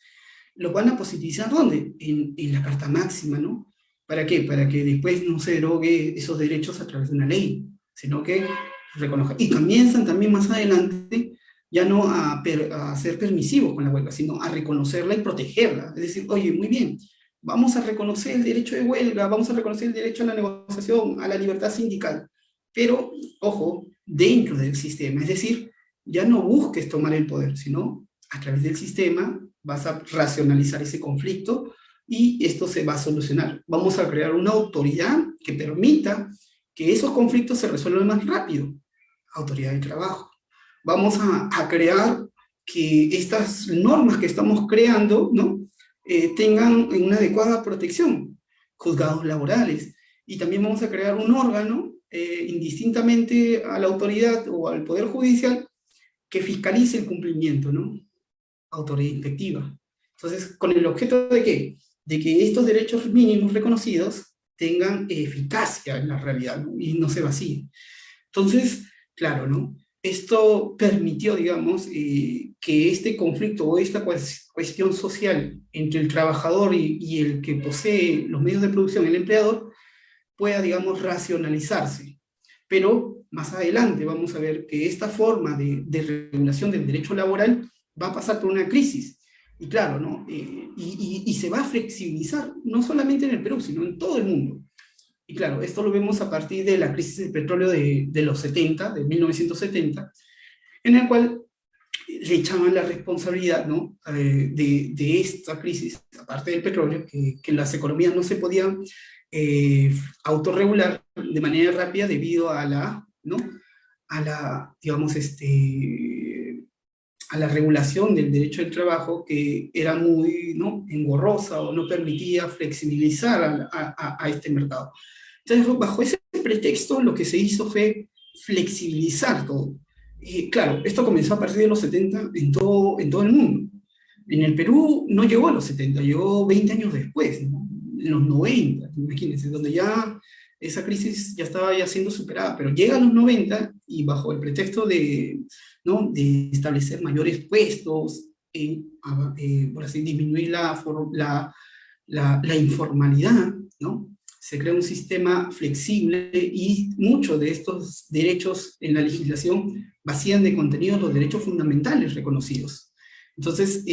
Los van a positivizar, ¿dónde? En la Carta Máxima, ¿no? ¿Para qué? Para que después no se derogue esos derechos a través de una ley, sino que reconozcan. Y comienzan también más adelante ya no a ser permisivos con la huelga, sino a reconocerla y protegerla. Es decir, oye, muy bien, vamos a reconocer el derecho de huelga, vamos a reconocer el derecho a la negociación, a la libertad sindical, pero, ojo, dentro del sistema. Es decir, ya no busques tomar el poder, sino a través del sistema vas a racionalizar ese conflicto y esto se va a solucionar. Vamos a crear una autoridad que permita que esos conflictos se resuelvan más rápido. Autoridad de trabajo. Vamos a crear que estas normas que estamos creando, ¿no? Tengan una adecuada protección. Juzgados laborales. Y también vamos a crear un órgano, indistintamente a la autoridad o al Poder Judicial, que fiscalice el cumplimiento, ¿no? Autoridad inspectiva. Entonces, ¿con el objeto de qué? De que estos derechos mínimos reconocidos tengan eficacia en la realidad, ¿no? Y no se vacíen. Entonces, claro, ¿no? Esto permitió, digamos, que este conflicto o esta cuestión social entre el trabajador y el que posee los medios de producción, el empleador, pueda, digamos, racionalizarse. Pero más adelante vamos a ver que esta forma de regulación del derecho laboral va a pasar por una crisis. Y claro, ¿no? Y se va a flexibilizar, no solamente en el Perú, sino en todo el mundo. Y claro, esto lo vemos a partir de la crisis del petróleo de los 70, de 1970, en el cual le echaban la responsabilidad, ¿no? de esta crisis, aparte del petróleo, que las economías no se podían autorregular de manera rápida debido a la, ¿no? A la, digamos, a la regulación del derecho del trabajo que era muy, ¿no? engorrosa o no permitía flexibilizar a este mercado. Entonces, bajo ese pretexto, lo que se hizo fue flexibilizar todo. Claro, esto comenzó a partir de los 70 en todo el mundo. En el Perú no llegó a los 70, llegó 20 años después, ¿no? En los 90, imagínense, donde ya esa crisis ya estaba ya siendo superada, pero llega a los 90 y bajo el pretexto de, ¿no? de establecer mayores puestos, por así disminuir la informalidad, ¿no? Se crea un sistema flexible y muchos de estos derechos en la legislación vacían de contenido los derechos fundamentales reconocidos. Entonces,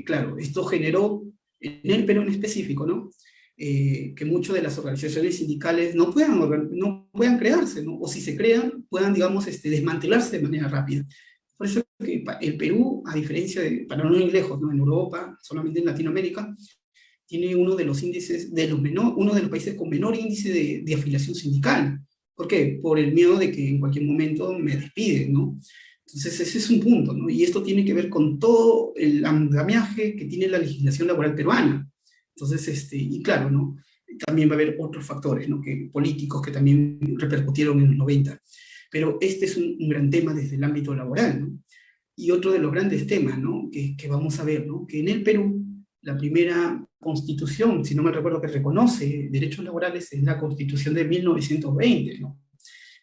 claro, esto generó, en el Perú en específico, ¿no? Que muchas de las organizaciones sindicales no puedan crearse, ¿no? O si se crean, puedan, digamos, desmantelarse de manera rápida. Por eso que el Perú, a diferencia de, para no ir lejos, ¿no? En Europa, solamente en Latinoamérica, tiene uno de los índices, uno de los países con menor índice de afiliación sindical. ¿Por qué? Por el miedo de que en cualquier momento me despiden, ¿no? Entonces ese es un punto, ¿no? Y esto tiene que ver con todo el andamiaje que tiene la legislación laboral peruana. Entonces, y claro, ¿no? También va a haber otros factores, ¿no? Políticos que también repercutieron en los 90. Pero este es un gran tema desde el ámbito laboral, ¿no? Y otro de los grandes temas, ¿no? Que vamos a ver, ¿no? Que en el Perú la primera constitución, si no me recuerdo, que reconoce derechos laborales es la constitución de 1920, ¿no?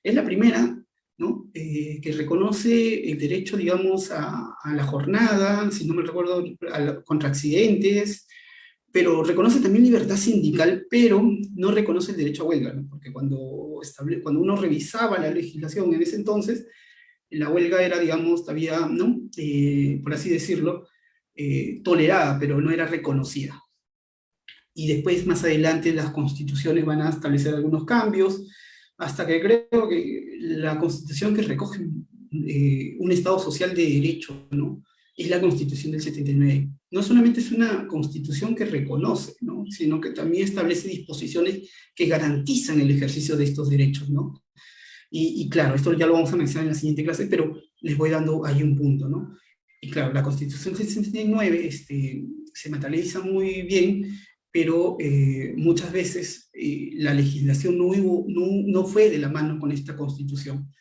Es la primera, ¿no? Que reconoce el derecho, digamos, a la jornada, si no me recuerdo, contra accidentes, pero reconoce también libertad sindical, pero no reconoce el derecho a huelga, ¿no? Porque cuando uno revisaba la legislación en ese entonces, la huelga era, digamos, todavía, ¿no? Por así decirlo, tolerada, pero no era reconocida. Y después, más adelante, las constituciones van a establecer algunos cambios, hasta que creo que la constitución que recoge un Estado social de derecho, ¿no? Es la constitución del 79. No solamente es una constitución que reconoce, ¿no? Sino que también establece disposiciones que garantizan el ejercicio de estos derechos, ¿no? Y claro, esto ya lo vamos a mencionar en la siguiente clase, pero les voy dando ahí un punto, ¿no? Y claro, la Constitución del 69 se materializa muy bien, pero muchas veces la legislación no fue de la mano con esta Constitución.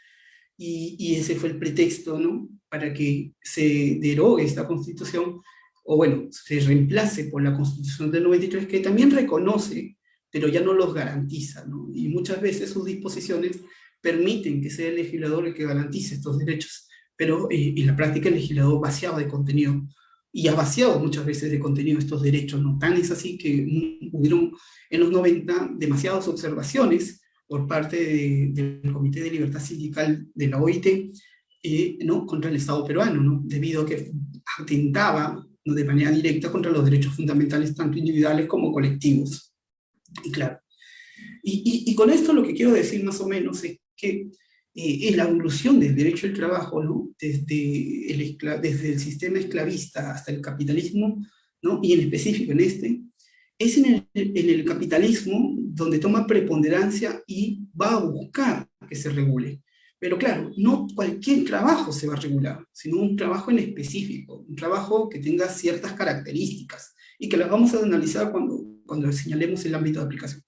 Y ese fue el pretexto, ¿no? Para que se derogue esta Constitución, o bueno, se reemplace por la Constitución del 93, que también reconoce, pero ya no los garantiza, ¿no? Y muchas veces sus disposiciones permiten que sea el legislador el que garantice estos derechos, pero en la práctica el legislador vaciado de contenido, y ha vaciado muchas veces de contenido estos derechos, ¿no? Tan es así que hubieron en los 90 demasiadas observaciones por parte del Comité de Libertad Sindical de la OIT, ¿no? contra el Estado peruano, ¿no? debido a que atentaba, ¿no? de manera directa contra los derechos fundamentales, tanto individuales como colectivos. Y claro, y con esto lo que quiero decir más o menos es que es la evolución del derecho al trabajo, ¿no? desde el sistema esclavista hasta el capitalismo, ¿no? y en específico en es en el capitalismo donde toma preponderancia y va a buscar que se regule. Pero claro, no cualquier trabajo se va a regular, sino un trabajo en específico, un trabajo que tenga ciertas características y que las vamos a analizar cuando señalemos el ámbito de aplicación.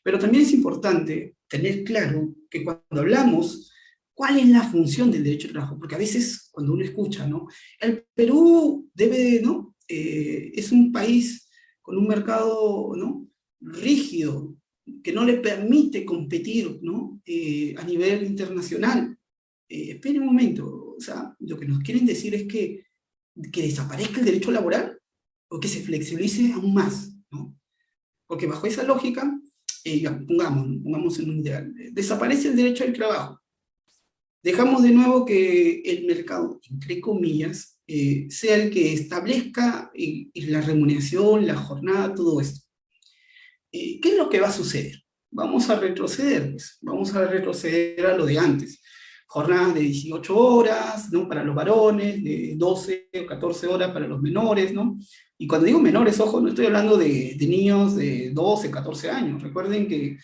Pero también es importante tener claro que cuando hablamos, ¿cuál es la función del derecho al trabajo? Porque a veces cuando uno escucha, ¿no? El Perú debe, ¿no? Es un país con un mercado, ¿no? rígido, que no le permite competir, ¿no? A nivel internacional. Esperen un momento, o sea, lo que nos quieren decir es que desaparezca el derecho laboral o que se flexibilice aún más, ¿no? Porque bajo esa lógica, pongamos en un ideal, desaparece el derecho al trabajo. Dejamos de nuevo que el mercado, entre comillas, sea el que establezca la remuneración, la jornada, todo esto. ¿Qué es lo que va a suceder? Vamos a retroceder, pues, vamos a retroceder a lo de antes. jornadas de 18 horas, ¿no? Para los varones, de 12 o 14 horas para los menores, ¿no? Y cuando digo menores, ojo, no estoy hablando de niños de 12, 14 años. Recuerden que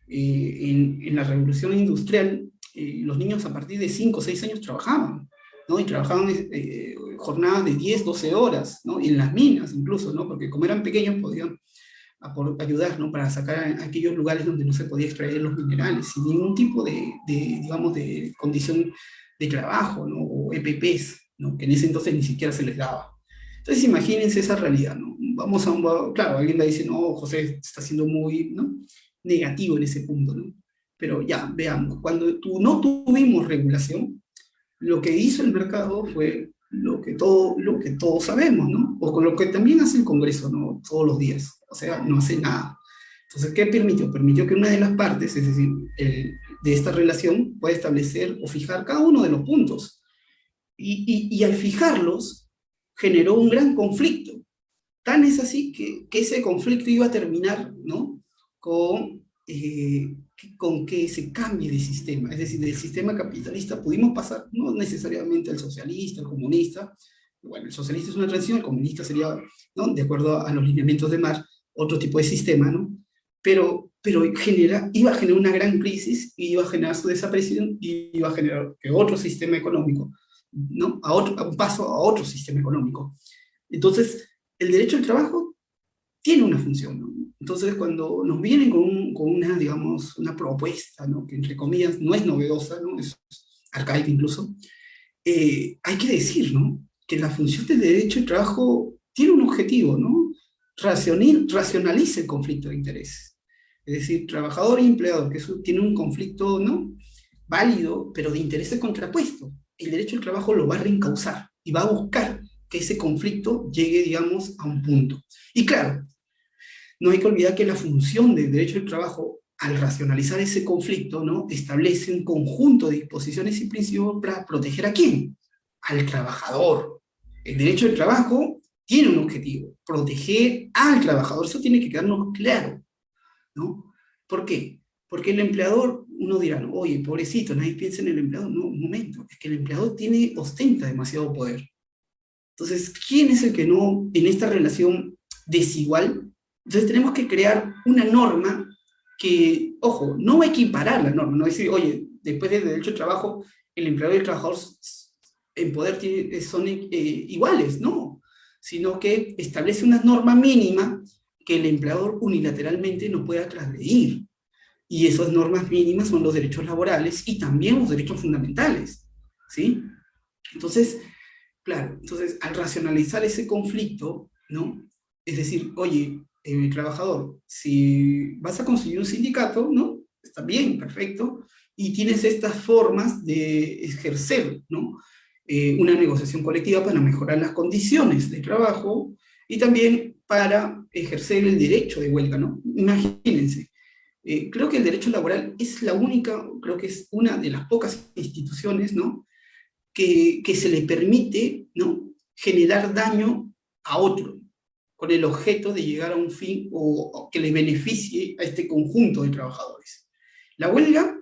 en la revolución industrial, los niños a partir de 5 o 6 años trabajaban, ¿no? Y trabajaban jornadas de 10, 12 horas, ¿no? Y en las minas incluso, ¿no? Porque como eran pequeños podían ayudar, ¿no? Para sacar a aquellos lugares donde no se podía extraer los minerales, sin ningún tipo digamos, de condición de trabajo, ¿no? O EPPs, ¿no? Que en ese entonces ni siquiera se les daba. Entonces imagínense esa realidad, ¿no? Vamos a claro, alguien va a decir, no, José está siendo muy, ¿no? Negativo en ese punto, ¿no? Pero ya, veamos, cuando no tuvimos regulación, lo que hizo el mercado fue lo que todos sabemos, ¿no? O con lo que también hace el Congreso, ¿no? Todos los días, o sea, no hace nada. Entonces, ¿qué permitió? Permitió que una de las partes, es decir, de esta relación, pueda establecer o fijar cada uno de los puntos. Y al fijarlos, generó un gran conflicto. Tan es así que ese conflicto iba a terminar, ¿no? Con que se cambie de sistema, es decir, del sistema capitalista pudimos pasar no necesariamente al socialista, al comunista. Bueno, el socialista es una transición, el comunista sería, ¿no? De acuerdo a los lineamientos de Marx, otro tipo de sistema, ¿no? Pero iba a generar una gran crisis, y iba a generar su desaparición, y iba a generar que otro sistema económico, ¿no? A un paso a otro sistema económico. Entonces, el derecho al trabajo tiene una función, ¿no? Entonces, cuando nos vienen con una, digamos, una propuesta, ¿no? Que entre comillas no es novedosa, ¿no? Es arcaica incluso, hay que decir, ¿no? Que la función del derecho al trabajo tiene un objetivo, ¿no? Racionaliza el conflicto de interés. Es decir, trabajador y empleador, que eso tiene un conflicto, ¿no? Válido, pero de intereses contrapuestos. El derecho al trabajo lo va a reencauzar y va a buscar que ese conflicto llegue, digamos, a un punto. Y claro, no hay que olvidar que la función del derecho al trabajo, al racionalizar ese conflicto, ¿no? Establece un conjunto de disposiciones y principios para proteger ¿a quién? Al trabajador. El derecho al trabajo tiene un objetivo, proteger al trabajador. Eso tiene que quedarnos claro, ¿no? ¿Por qué? Porque el empleador, uno dirá, no, oye, pobrecito, nadie piensa en el empleador. No, un momento, es que el empleador ostenta demasiado poder. Entonces, ¿quién es el que no, en esta relación desigual? Entonces tenemos que crear una norma que, ojo, no va a equiparar la norma, no decir, oye, después del derecho al trabajo, el empleador y el trabajador en poder son iguales, no, sino que establece una norma mínima que el empleador unilateralmente no pueda transgredir. Y esas normas mínimas son los derechos laborales y también los derechos fundamentales, ¿sí? Entonces, claro, entonces al racionalizar ese conflicto, ¿no? Es decir, oye, trabajador, si vas a conseguir un sindicato, ¿no? Está bien, perfecto, y tienes estas formas de ejercer, ¿no? Una negociación colectiva para mejorar las condiciones de trabajo y también para ejercer el derecho de huelga, ¿no? Imagínense, creo que el derecho laboral es la única, creo que es una de las pocas instituciones, ¿no? Que se le permite, ¿no? Generar daño a otro, con el objeto de llegar a un fin o que le beneficie a este conjunto de trabajadores. La huelga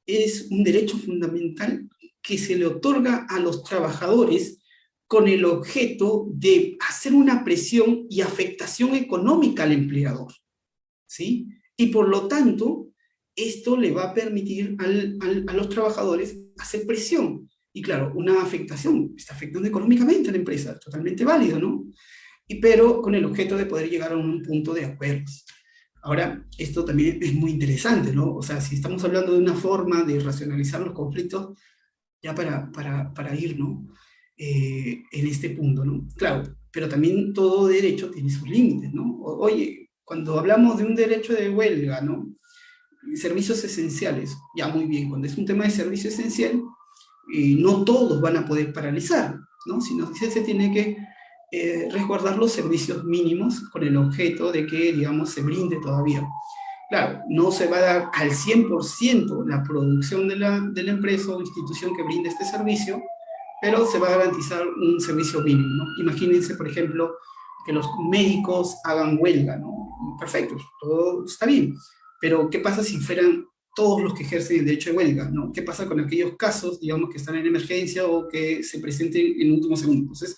es un derecho fundamental que se le otorga a los trabajadores con el objeto de hacer una presión y afectación económica al empleador, ¿sí? Y por lo tanto, esto le va a permitir a los trabajadores hacer presión. Y claro, una afectación, está afectando económicamente a la empresa, totalmente válido, ¿no? Pero con el objeto de poder llegar a un punto de acuerdos. Ahora, esto también es muy interesante, ¿no? O sea, si estamos hablando de una forma de racionalizar los conflictos, ya para ir, ¿no? En este punto, ¿no? Claro, pero también todo derecho tiene sus límites, ¿no? Oye, cuando hablamos de un derecho de huelga, ¿no? Servicios esenciales, ya muy bien, cuando es un tema de servicio esencial, no todos van a poder paralizar, ¿no? Sino que se tiene que resguardar los servicios mínimos con el objeto de que, digamos, se brinde todavía. Claro, no se va a dar al 100% la producción de la empresa o institución que brinde este servicio, pero se va a garantizar un servicio mínimo, ¿no? Imagínense, por ejemplo, que los médicos hagan huelga, ¿no? Perfecto, todo está bien, pero ¿qué pasa si fueran todos los que ejercen el derecho de huelga, ¿no? ¿Qué pasa con aquellos casos, digamos, que están en emergencia o que se presenten en último segundo? Entonces,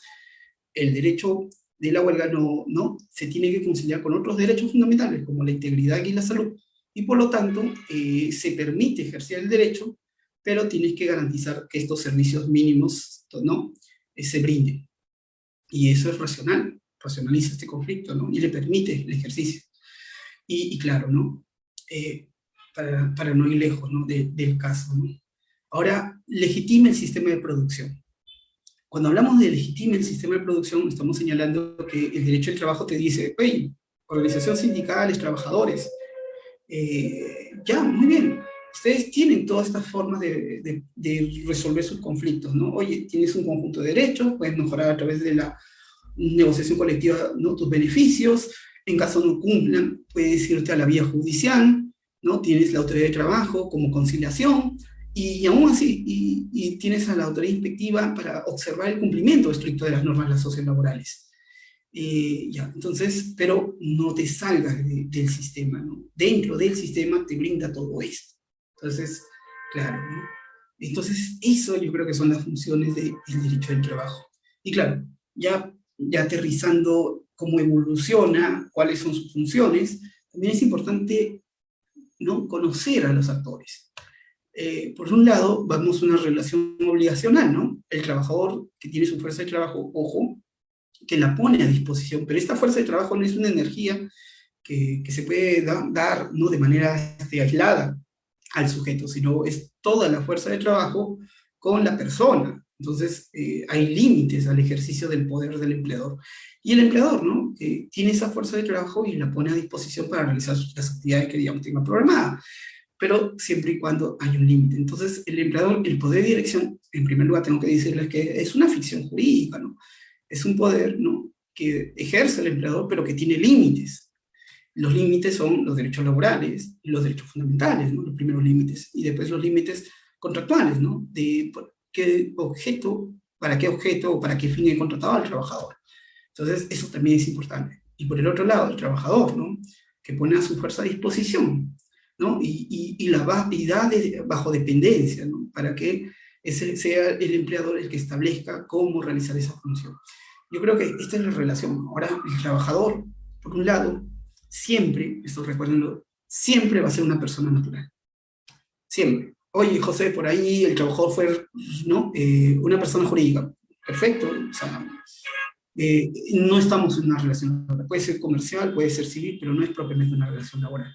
el derecho de la huelga no se tiene que conciliar con otros derechos fundamentales, como la integridad y la salud, y por lo tanto se permite ejercer el derecho, pero tienes que garantizar que estos servicios mínimos, ¿no? Se brinden. Y eso es racional, racionaliza este conflicto, ¿no? Y le permite el ejercicio. Y claro, ¿no? Para no ir lejos, ¿no? Del caso, ¿no? Ahora, legitima el sistema de producción. Cuando hablamos de legitimar el sistema de producción, estamos señalando que el derecho al trabajo te dice, hey, organización sindicales, trabajadores, ya, muy bien, ustedes tienen todas estas formas de resolver sus conflictos, ¿no? Oye, tienes un conjunto de derechos, puedes mejorar a través de la negociación colectiva, ¿no? Tus beneficios, en caso no cumplan, puedes irte a la vía judicial, ¿no? Tienes la autoridad de trabajo como conciliación, y aún así, y tienes a la autoridad inspectiva para observar el cumplimiento estricto de las normas sociolaborales. Ya, entonces, pero no te salgas del sistema, ¿no? Dentro del sistema te brinda todo esto. Entonces, claro, ¿no? Entonces, eso yo creo que son las funciones del derecho del trabajo. Y claro, ya aterrizando cómo evoluciona, cuáles son sus funciones, también es importante, ¿no? Conocer a los actores. Por un lado, vamos a una relación obligacional, ¿no? El trabajador que tiene su fuerza de trabajo, ojo, que la pone a disposición, pero esta fuerza de trabajo no es una energía que se puede dar, ¿no? De manera aislada al sujeto, sino es toda la fuerza de trabajo con la persona. Entonces, hay límites al ejercicio del poder del empleador. Y el empleador, ¿no? Tiene esa fuerza de trabajo y la pone a disposición para realizar las actividades que, digamos, tenga programadas, pero siempre y cuando hay un límite. Entonces, el empleador, el poder de dirección, en primer lugar tengo que decirles que es una ficción jurídica, ¿no? Es un poder, ¿no? Que ejerce el empleador, pero que tiene límites. Los límites son los derechos laborales y los derechos fundamentales, ¿no? Los primeros límites. Y después los límites contractuales, ¿no? De qué objeto, para qué objeto o para qué fin he contratado al trabajador. Entonces, eso también es importante. Y por el otro lado, el trabajador, ¿no? Que pone a su fuerza a disposición, ¿no? Y da bajo dependencia, ¿no? Para que ese sea el empleador el que establezca cómo realizar esa función. Yo creo que esta es la relación. Ahora, el trabajador, por un lado, siempre, esto recuérdenlo, siempre va a ser una persona natural. Siempre. Oye, José, por ahí el trabajador fue, ¿no? Una persona jurídica. Perfecto. O sea, no estamos en una relación laboral. Puede ser comercial, puede ser civil, pero no es propiamente una relación laboral.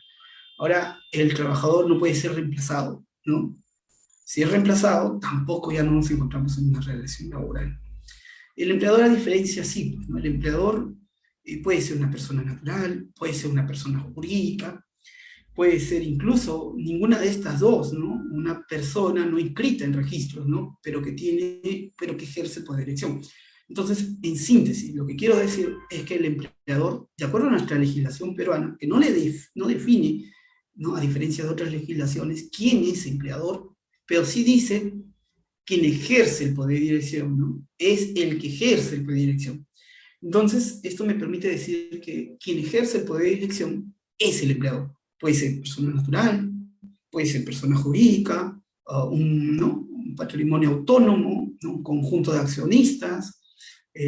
Ahora, el trabajador no puede ser reemplazado, ¿no? Si es reemplazado, tampoco ya no nos encontramos en una relación laboral. El empleador, a diferencia, sí, pues, ¿no? El empleador puede ser una persona natural, puede ser una persona jurídica, puede ser incluso ninguna de estas dos, ¿no? Una persona no inscrita en registros, ¿no? Pero que ejerce poder de elección. Entonces, en síntesis, lo que quiero decir es que el empleador, de acuerdo a nuestra legislación peruana, que no define, ¿no? A diferencia de otras legislaciones, quién es empleador, pero sí dice quien ejerce el poder de dirección, ¿no? Es el que ejerce el poder de dirección. Entonces, esto me permite decir que quien ejerce el poder de dirección es el empleador. Puede ser persona natural, puede ser persona jurídica, ¿no? Un patrimonio autónomo, ¿no? Un conjunto de accionistas,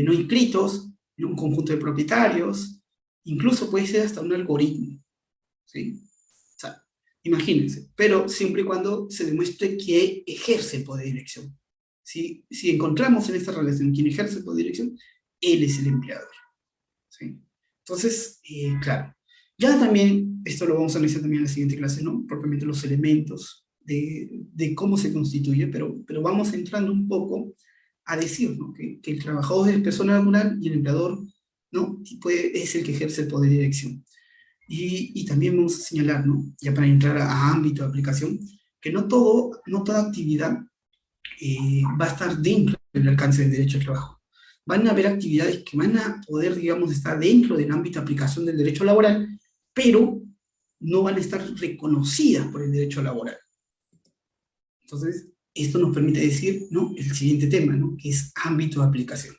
no inscritos, ¿no? Un conjunto de propietarios, incluso puede ser hasta un algoritmo, ¿sí? O sea, imagínense, pero siempre y cuando se demuestre que ejerce el poder de dirección. Si encontramos en esta relación quien ejerce el poder de dirección, él es el empleador, ¿sí? Entonces, claro, ya también, esto lo vamos a analizar también en la siguiente clase, ¿no? Propiamente los elementos de cómo se constituye, pero vamos entrando un poco a decir, ¿no? Que el trabajador es persona natural y el empleador, ¿no? Es el que ejerce el poder de dirección. Y también vamos a señalar, ¿no? Ya para entrar a ámbito de aplicación, que no toda actividad va a estar dentro del alcance del derecho al trabajo. Van a haber actividades que van a poder, digamos, estar dentro del ámbito de aplicación del derecho laboral, pero no van a estar reconocidas por el derecho laboral. Entonces, esto nos permite decir, ¿no? El siguiente tema, ¿no? Que es ámbito de aplicación.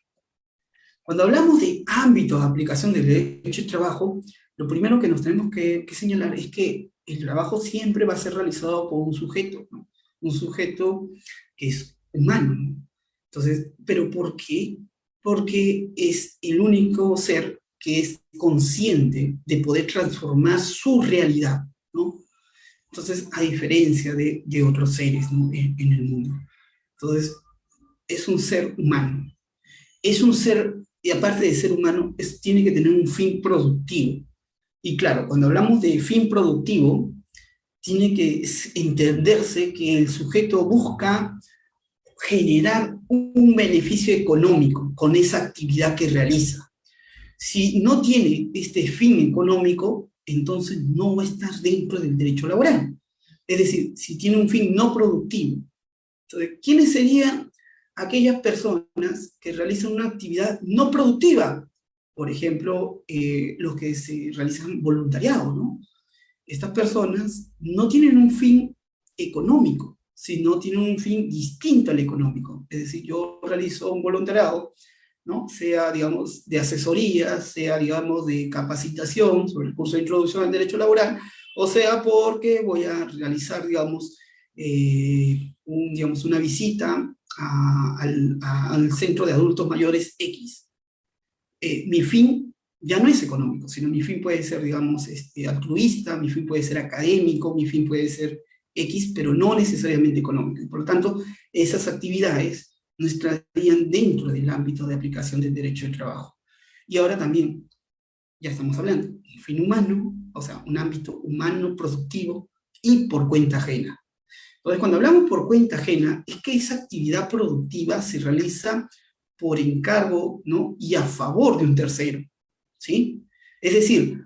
Cuando hablamos de ámbito de aplicación del derecho al trabajo, lo primero que nos tenemos que señalar es que el trabajo siempre va a ser realizado por un sujeto, ¿no? Un sujeto que es humano, ¿no? Entonces, ¿pero por qué? Porque es el único ser que es consciente de poder transformar su realidad, ¿no? Entonces, a diferencia de otros seres, ¿no? En el mundo. Entonces, es un ser humano. Es un ser, y aparte de ser humano, tiene que tener un fin productivo. Y claro, cuando hablamos de fin productivo, tiene que entenderse que el sujeto busca generar un beneficio económico con esa actividad que realiza. Si no tiene este fin económico, entonces no va a estar dentro del derecho laboral. Es decir, si tiene un fin no productivo. Entonces, ¿quiénes serían aquellas personas que realizan una actividad no productiva? Por ejemplo, los que se realizan voluntariado, ¿no? Estas personas no tienen un fin económico, sino tienen un fin distinto al económico. Es decir, yo realizo un voluntariado, ¿no? Sea, digamos, de asesoría, sea, digamos, de capacitación sobre el curso de introducción al derecho laboral, o sea, porque voy a realizar, digamos, digamos una visita al centro de adultos mayores X. Mi fin ya no es económico, sino mi fin puede ser, digamos, altruista, mi fin puede ser académico, mi fin puede ser X, pero no necesariamente económico. Y por lo tanto, esas actividades no estarían dentro del ámbito de aplicación del derecho del trabajo. Y ahora también, ya estamos hablando, un fin humano, o sea, un ámbito humano, productivo y por cuenta ajena. Entonces, cuando hablamos por cuenta ajena, es que esa actividad productiva se realiza por encargo, ¿no? Y a favor de un tercero, ¿sí? Es decir,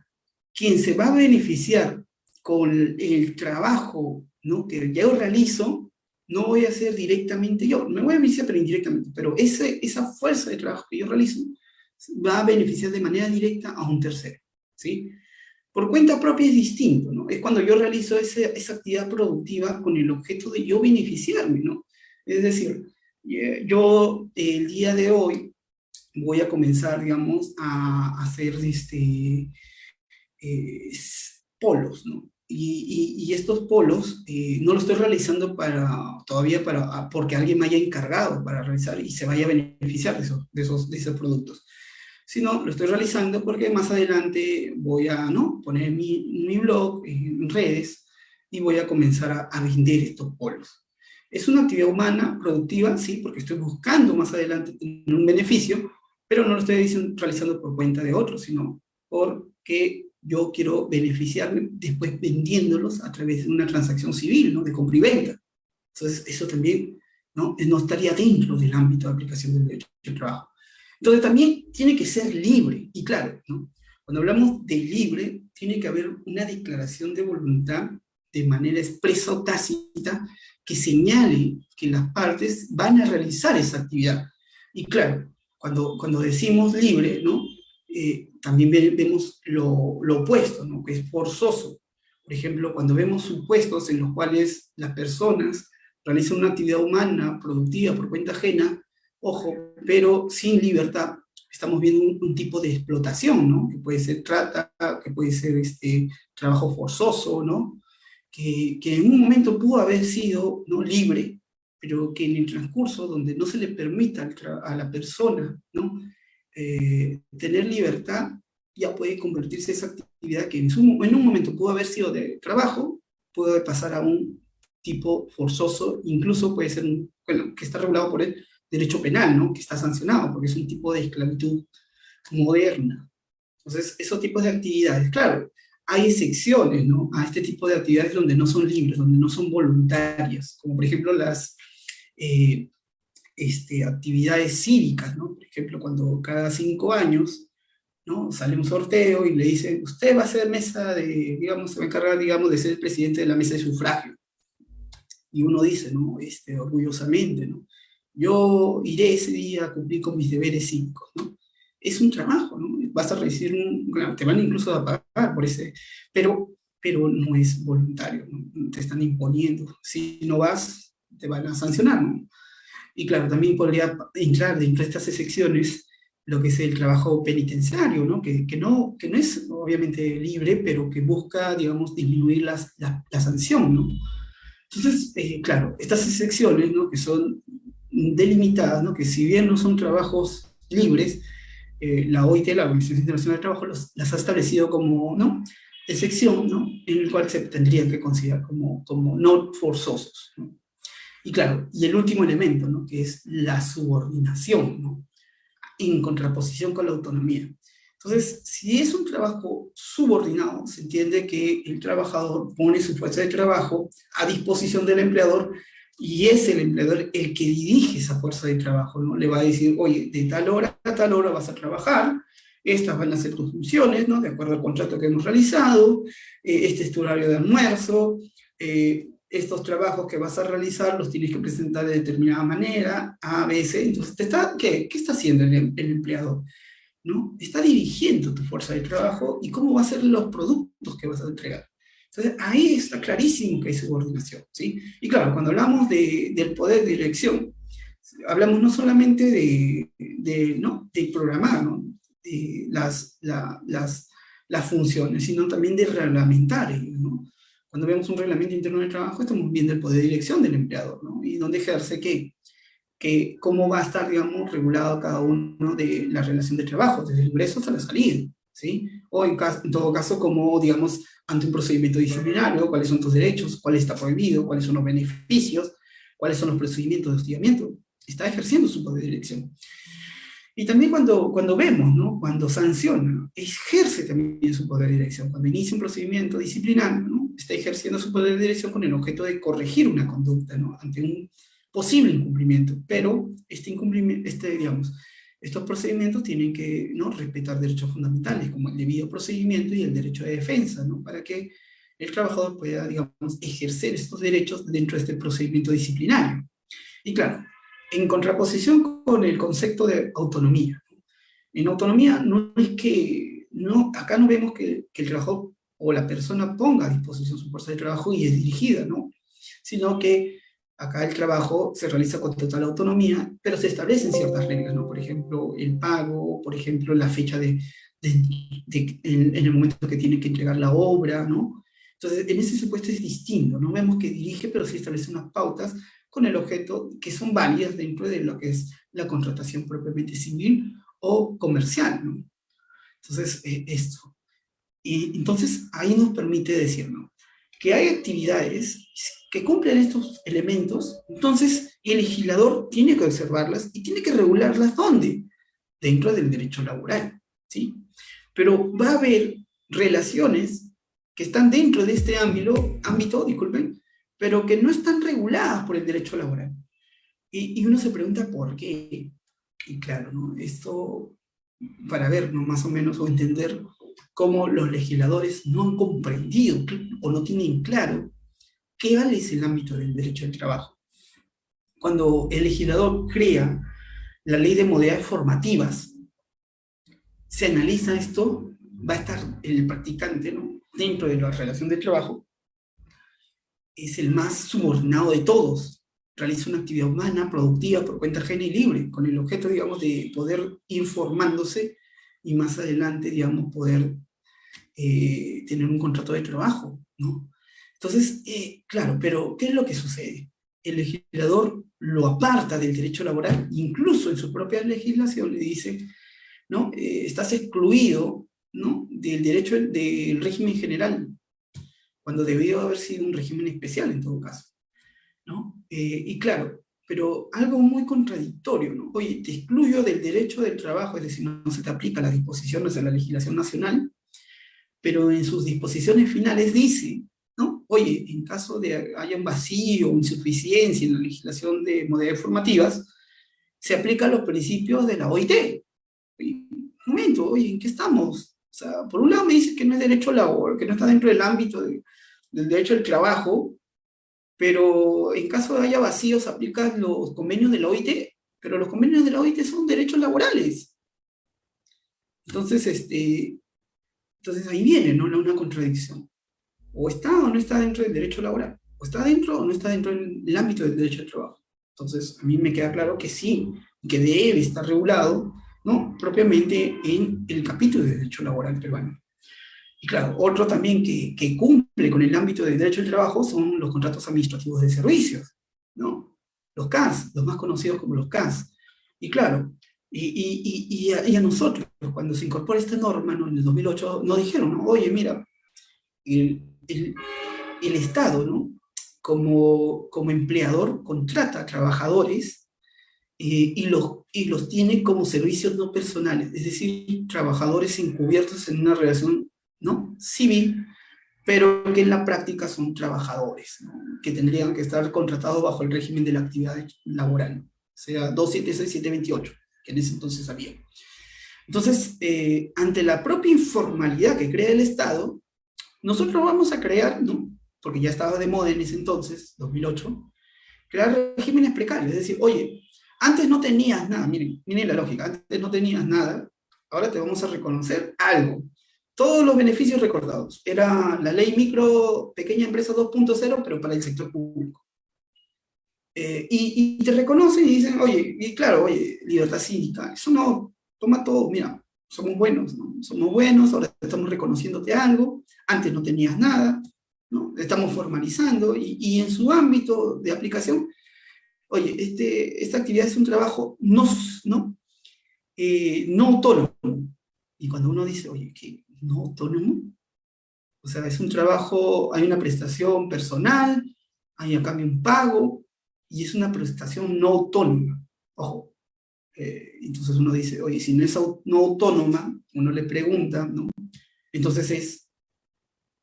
quien se va a beneficiar con el trabajo, ¿no? Que yo realizo, no voy a ser directamente yo, me voy a beneficiar pero indirectamente, pero esa fuerza de trabajo que yo realizo va a beneficiar de manera directa a un tercero, ¿sí? Por cuenta propia es distinto, ¿no? Es cuando yo realizo esa actividad productiva con el objeto de yo beneficiarme, ¿no? Es decir, yo el día de hoy voy a comenzar, digamos, a hacer eh, polos, ¿no? Y estos polos no los estoy realizando todavía porque alguien me haya encargado para realizar y se vaya a beneficiar de esos productos, sino lo estoy realizando porque más adelante voy a, ¿no? Poner mi blog en redes y voy a comenzar a vender estos polos. Es una actividad humana, productiva, sí, porque estoy buscando más adelante tener un beneficio, pero no lo estoy realizando por cuenta de otros, sino porque yo quiero beneficiarme después vendiéndolos a través de una transacción civil, ¿no? De compra y venta. Entonces, eso también, ¿no? No estaría dentro del ámbito de aplicación del derecho del trabajo. Entonces, también tiene que ser libre. Y claro, ¿no? Cuando hablamos de libre, tiene que haber una declaración de voluntad de manera expresa o tácita que señale que las partes van a realizar esa actividad. Y claro, cuando decimos libre, ¿no? También vemos lo opuesto, ¿no? Que es forzoso. Por ejemplo, cuando vemos supuestos en los cuales las personas realizan una actividad humana productiva por cuenta ajena, ojo, pero sin libertad, estamos viendo un tipo de explotación, ¿no? Que puede ser trata, que puede ser trabajo forzoso, ¿no? Que en un momento pudo haber sido, ¿no? Libre, pero que en el transcurso donde no se le permita a la persona, ¿no? Tener libertad, ya puede convertirse esa actividad que en un momento pudo haber sido de trabajo, puede pasar a un tipo forzoso, incluso puede ser, bueno, que está regulado por el derecho penal, ¿no? Que está sancionado, porque es un tipo de esclavitud moderna. Entonces, esos tipos de actividades, claro, hay excepciones, ¿no? A este tipo de actividades donde no son libres, donde no son voluntarias, como por ejemplo las eh, actividades cívicas, ¿no? Por ejemplo, cuando cada 5 años, ¿no? Sale un sorteo y le dicen, usted va a ser mesa de, digamos, se va a encargar, digamos, de ser el presidente de la mesa de sufragio. Y uno dice, ¿no? Orgullosamente, ¿no? Yo iré ese día a cumplir con mis deberes cívicos, ¿no? Es un trabajo, ¿no? Vas a recibir claro, te van incluso a pagar por ese, pero no es voluntario, ¿no? Te están imponiendo. Si no vas, te van a sancionar, ¿no? Y claro, también podría entrar dentro de estas excepciones lo que es el trabajo penitenciario, ¿no? Que no es obviamente libre, pero que busca, digamos, disminuir la sanción, ¿no? Entonces, claro, estas excepciones, ¿no? Que son delimitadas, ¿no? Que si bien no son trabajos libres, la OIT, la Organización Internacional del Trabajo, las ha establecido como, ¿no? Excepción, ¿no? En el cual se tendrían que considerar como no forzosos, ¿no? Y claro, y el último elemento, ¿no? Que es la subordinación, ¿no? En contraposición con la autonomía. Entonces, si es un trabajo subordinado, se entiende que el trabajador pone su fuerza de trabajo a disposición del empleador y es el empleador el que dirige esa fuerza de trabajo, ¿no? Le va a decir, oye, de tal hora a tal hora vas a trabajar, estas van a ser tus funciones, ¿no? De acuerdo al contrato que hemos realizado, este es tu horario de almuerzo, estos trabajos que vas a realizar los tienes que presentar de determinada manera, A, B, C. Entonces, ¿qué está haciendo el empleador? ¿No? Está dirigiendo tu fuerza de trabajo y cómo va a ser los productos que vas a entregar. Entonces, ahí está clarísimo que hay subordinación, ¿sí? Y claro, cuando hablamos del poder de dirección, hablamos no solamente ¿no? de programar, ¿no? De las funciones, sino también de reglamentar ello, ¿no? Cuando vemos un reglamento interno del trabajo, estamos viendo el poder de dirección del empleador, ¿no? Y dónde ejerce qué, que cómo va a estar, digamos, regulado cada uno de la relación de trabajo, desde el ingreso hasta la salida, ¿sí? O en todo caso, como, digamos, ante un procedimiento disciplinario, cuáles son tus derechos, cuál está prohibido, cuáles son los beneficios, cuáles son los procedimientos de hostigamiento. Está ejerciendo su poder de dirección. Y también cuando vemos, ¿no? Cuando sanciona, ejerce también su poder de dirección. Cuando inicia un procedimiento disciplinario, ¿no? Está ejerciendo su poder de dirección con el objeto de corregir una conducta, ¿no? Ante un posible incumplimiento. Pero este incumplimiento, digamos, estos procedimientos tienen que, ¿no? Respetar derechos fundamentales, como el debido procedimiento y el derecho de defensa, ¿no? Para que el trabajador pueda, digamos, ejercer estos derechos dentro de este procedimiento disciplinario. Y claro, en contraposición con el concepto de autonomía. En autonomía no es que, no, acá no vemos que el trabajador o la persona ponga a disposición su fuerza de trabajo y es dirigida, ¿no? Sino que acá el trabajo se realiza con total autonomía, pero se establecen ciertas reglas, ¿no? Por ejemplo, el pago, por ejemplo, la fecha en el momento que tiene que entregar la obra, ¿no? Entonces, en ese supuesto es distinto, no vemos que dirige, pero sí establece unas pautas con el objeto que son válidas dentro de lo que es la contratación propiamente civil o comercial, ¿no? Entonces, esto. Y entonces ahí nos permite decir, ¿no? Que hay actividades que cumplen estos elementos, entonces el legislador tiene que observarlas y tiene que regularlas ¿dónde? Dentro del derecho laboral, ¿sí? Pero va a haber relaciones que están dentro de este ámbito, disculpen, pero que no están reguladas por el derecho laboral. Y uno se pregunta por qué. Y claro, ¿no? Esto para ver, ¿no? Más o menos, o entender cómo los legisladores no han comprendido o no tienen claro qué vale es el ámbito del derecho del trabajo. Cuando el legislador crea la ley de modalidades formativas, se analiza esto, va a estar el practicante, ¿no? Dentro de la relación de trabajo, es el más subordinado de todos. Realiza una actividad humana, productiva, por cuenta ajena y libre, con el objeto, digamos, de poder ir formándose y más adelante, digamos, poder tener un contrato de trabajo, ¿no? Entonces, claro, pero ¿qué es lo que sucede? El legislador lo aparta del derecho laboral, incluso en su propia legislación le dice, ¿no? Estás excluido, ¿no? Del derecho del régimen general, cuando debió haber sido un régimen especial en todo caso, ¿no? Y claro, pero algo muy contradictorio, ¿no? Oye, te excluyo del derecho del trabajo, es decir, no se te aplica las disposiciones de la legislación nacional, pero en sus disposiciones finales dice, ¿no? Oye, en caso de haya un vacío o insuficiencia en la legislación de modalidades formativas, se aplican los principios de la OIT. Oye, un momento, oye, ¿en qué estamos? O sea, por un lado me dice que no es derecho laboral, que no está dentro del ámbito del derecho del trabajo, pero en caso de haya vacíos aplican los convenios de la OIT, pero los convenios de la OIT son derechos laborales. Entonces, entonces ahí viene, ¿no? Una contradicción. O está o no está dentro del derecho laboral, o está dentro o no está dentro del ámbito del derecho del trabajo. Entonces, a mí me queda claro que sí, que debe estar regulado ¿no? Propiamente en el capítulo de Derecho Laboral peruano. Y claro, otro también que cumple con el ámbito del derecho del trabajo son los contratos administrativos de servicios, ¿no? Los CAS, los más conocidos como los CAS. Y claro, y a nosotros, cuando se incorpora esta norma, ¿no? En el 2008, nos dijeron, ¿no? Oye, mira, el, el, el Estado, ¿no? Como empleador contrata a trabajadores y los tiene como servicios no personales, es decir, trabajadores encubiertos en una relación, ¿no? Civil, pero que en la práctica son trabajadores, ¿no? Que tendrían que estar contratados bajo el régimen de la actividad laboral, o sea, 276, 728, que en ese entonces había. Entonces, ante la propia informalidad que crea el Estado, nosotros vamos a crear, ¿no? Porque ya estaba de moda en ese entonces, 2008, crear regímenes precarios, es decir, oye, antes no tenías nada, miren la lógica, antes no tenías nada, ahora te vamos a reconocer algo. Todos los beneficios recordados. Era la ley micro, pequeña empresa 2.0, pero para el sector público. Y te reconocen y dicen, oye, y claro, oye, libertad cívica, eso no, toma todo, mira, somos buenos, ¿no? Somos buenos, ahora estamos reconociéndote algo, antes no tenías nada, ¿no? Estamos formalizando y en su ámbito de aplicación, oye, esta actividad es un trabajo no autónomo. Y cuando uno dice, oye, ¿qué? ¿No autónomo? O sea, es un trabajo, hay una prestación personal, hay a cambio un pago, y es una prestación no autónoma. Ojo, entonces uno dice, oye, si no es no autónoma, uno le pregunta, ¿no? Entonces es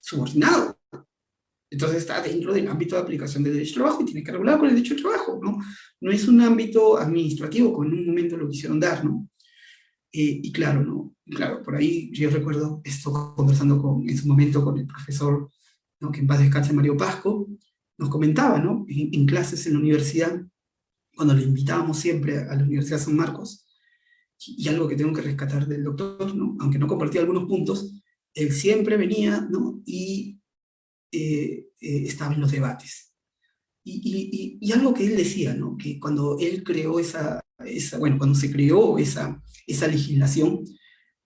subordinado. Entonces está dentro del ámbito de aplicación del derecho al trabajo y tiene que regular con el derecho al trabajo, ¿no? No es un ámbito administrativo, como en un momento lo quisieron dar, ¿no? Y claro, ¿no? Claro, por ahí yo recuerdo esto conversando en su momento con el profesor, ¿no? Que en paz descanse, Mario Pasco, nos comentaba, ¿no? En clases en la universidad, cuando le invitábamos siempre a la Universidad San Marcos, y algo que tengo que rescatar del doctor, ¿no? Aunque no compartía algunos puntos, él siempre venía, ¿no? Y estaba en los debates. Y algo que él decía, ¿no? Que cuando él creó bueno, cuando se creó esa legislación,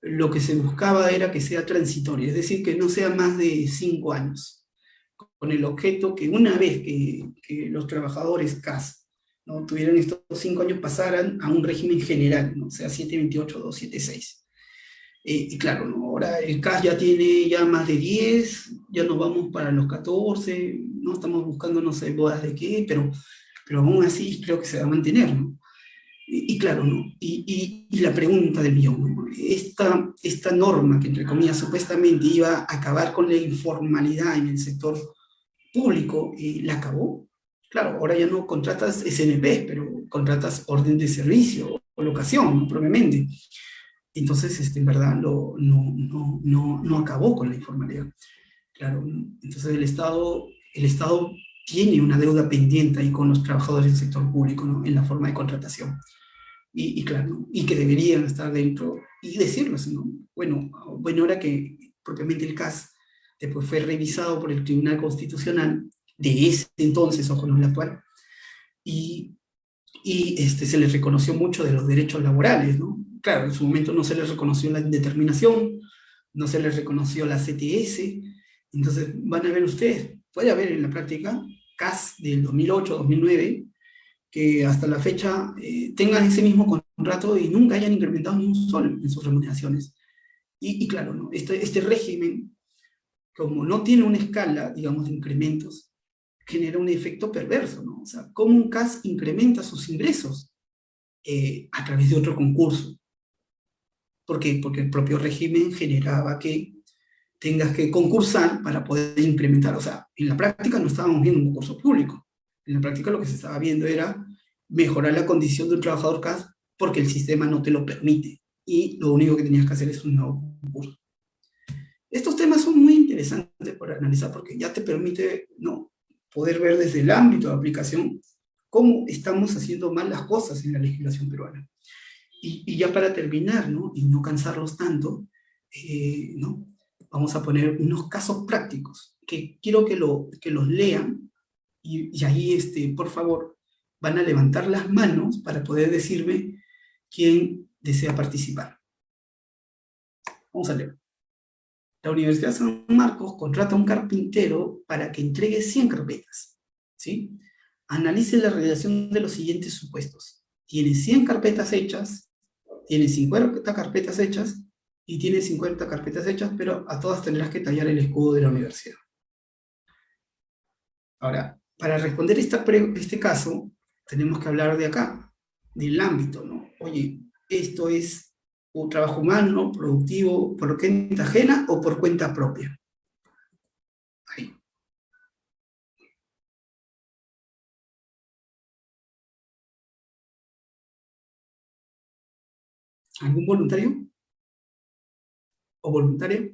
lo que se buscaba era que sea transitoria, es decir, que no sea más de 5 años, con el objeto que una vez que los trabajadores CAS, ¿no? tuvieran estos 5 años, pasaran a un régimen general, ¿no? O sea, 728, 276. Y claro, ¿no? Ahora el CAS ya tiene ya más de 10, ya nos vamos para los 14, no estamos buscando no sé bodas de qué, pero aún así creo que se va a mantener, ¿no? Y claro, ¿no? Y la pregunta del millón, ¿no? Esta norma que, entre comillas, supuestamente iba a acabar con la informalidad en el sector público, ¿la acabó? Claro, ahora ya no contratas SNP, pero contratas orden de servicio o locación, ¿no? Propiamente. Entonces, en verdad, no acabó con la informalidad. Claro, entonces el Estado tiene una deuda pendiente ahí con los trabajadores del sector público, ¿no? En la forma de contratación. Y claro, y que deberían estar dentro y decirlo, ¿no? Bueno, ahora que propiamente el CAS después fue revisado por el Tribunal Constitucional de ese entonces, ojo, no el actual, y, se les reconoció mucho de los derechos laborales, ¿no? Claro, en su momento no se les reconoció la indeterminación, no se les reconoció la CTS, entonces van a ver ustedes, puede haber en la práctica CAS del 2008, 2009, que hasta la fecha tengan ese mismo contrato y nunca hayan incrementado ni un sol en sus remuneraciones. Y claro, ¿no? Este régimen, como no tiene una escala, digamos, de incrementos, genera un efecto perverso, ¿no? O sea, ¿cómo un CAS incrementa sus ingresos? A través de otro concurso. ¿Por qué? Porque el propio régimen generaba que tengas que concursar para poder incrementar. O sea, en la práctica no estábamos viendo un concurso público. En la práctica lo que se estaba viendo era mejorar la condición de un trabajador CAS porque el sistema no te lo permite. Y lo único que tenías que hacer es un nuevo concurso. Estos temas son muy interesantes para analizar porque ya te permite, ¿no?, poder ver desde el ámbito de aplicación cómo estamos haciendo mal las cosas en la legislación peruana. Y ya para terminar, ¿no?, y no cansarlos tanto, ¿no?, vamos a poner unos casos prácticos que quiero que los lean y ahí, por favor, van a levantar las manos para poder decirme quién desea participar. Vamos a leer. La Universidad San Marcos contrata a un carpintero para que entregue 100 carpetas, ¿sí? Analice la realización de los siguientes supuestos. Tiene 100 carpetas hechas, tiene 50 carpetas hechas, y tiene 50 carpetas hechas, pero a todas tendrás que tallar el escudo de la universidad. Ahora, para responder este caso, tenemos que hablar de acá, del ámbito, ¿no? Oye, esto es un trabajo humano, productivo, por cuenta ajena o por cuenta propia. Ahí. ¿Algún voluntario? ¿O voluntaria?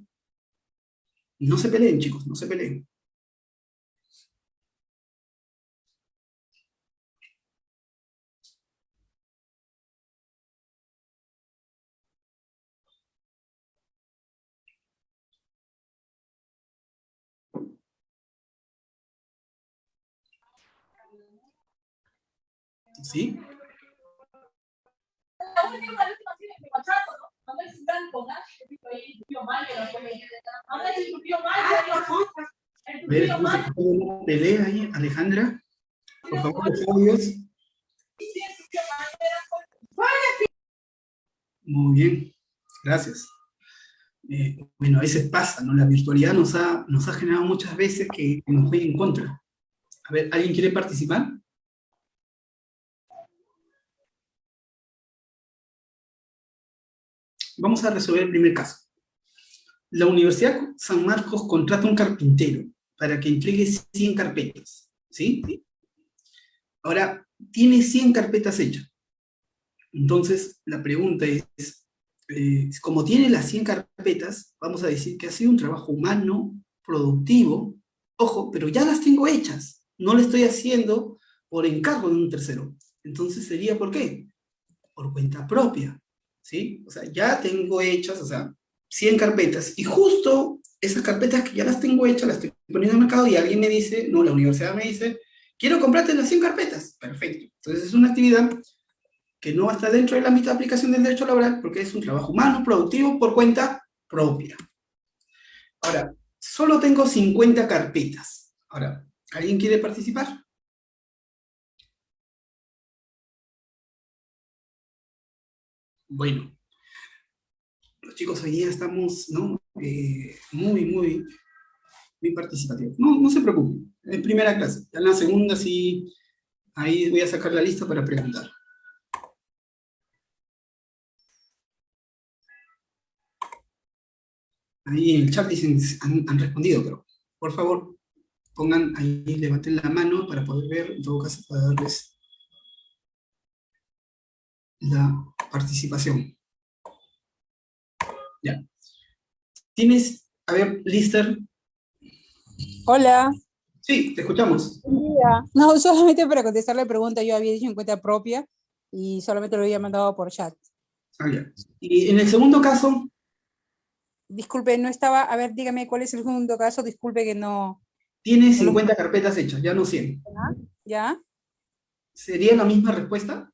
No se peleen, chicos, no se peleen. ¿Sí? A ver, estamos escuchando una pelea ahí, Alejandra. Por favor, los audios. Muy bien, gracias. Bueno, a veces pasa, ¿no? La virtualidad nos ha generado muchas veces que nos juegue en contra. A ver, ¿alguien quiere participar? Vamos a resolver el primer caso. La Universidad San Marcos contrata a un carpintero para que entregue 100 carpetas, ¿sí? Ahora, tiene 100 carpetas hechas. Entonces, la pregunta es, como tiene las 100 carpetas, vamos a decir que ha sido un trabajo humano, productivo, ojo, pero ya las tengo hechas, no lo estoy haciendo por encargo de un tercero. Entonces sería, ¿por qué? Por cuenta propia, ¿sí? O sea, ya tengo hechas, o sea, 100 carpetas, y justo esas carpetas que ya las tengo hechas, las estoy poniendo en el mercado, y alguien me dice, no, la universidad me dice, quiero comprarte las 100 carpetas. Perfecto. Entonces es una actividad que no está dentro del ámbito de aplicación del derecho laboral, porque es un trabajo humano, productivo, por cuenta propia. Ahora, solo tengo 50 carpetas. Ahora, ¿alguien quiere participar? Bueno, los chicos hoy día estamos, ¿no? Muy participativos. No, no se preocupen, en primera clase. En la segunda sí, ahí voy a sacar la lista para preguntar. Ahí en el chat dicen, han respondido, pero por favor, pongan ahí, levanten la mano para poder ver, en todo caso, para darles la participación. Ya. ¿Tienes, a ver, Lister? Hola. Sí, te escuchamos. Buen día. No, solamente para contestar la pregunta, yo había dicho en cuenta propia y solamente lo había mandado por chat. Ah, ya. Y en el segundo caso, Disculpe, no estaba, a ver, dígame cuál es el segundo caso, disculpe que no... tienes no lo- 50 carpetas hechas, ya no 100. ¿Ya? ¿Sería la misma respuesta?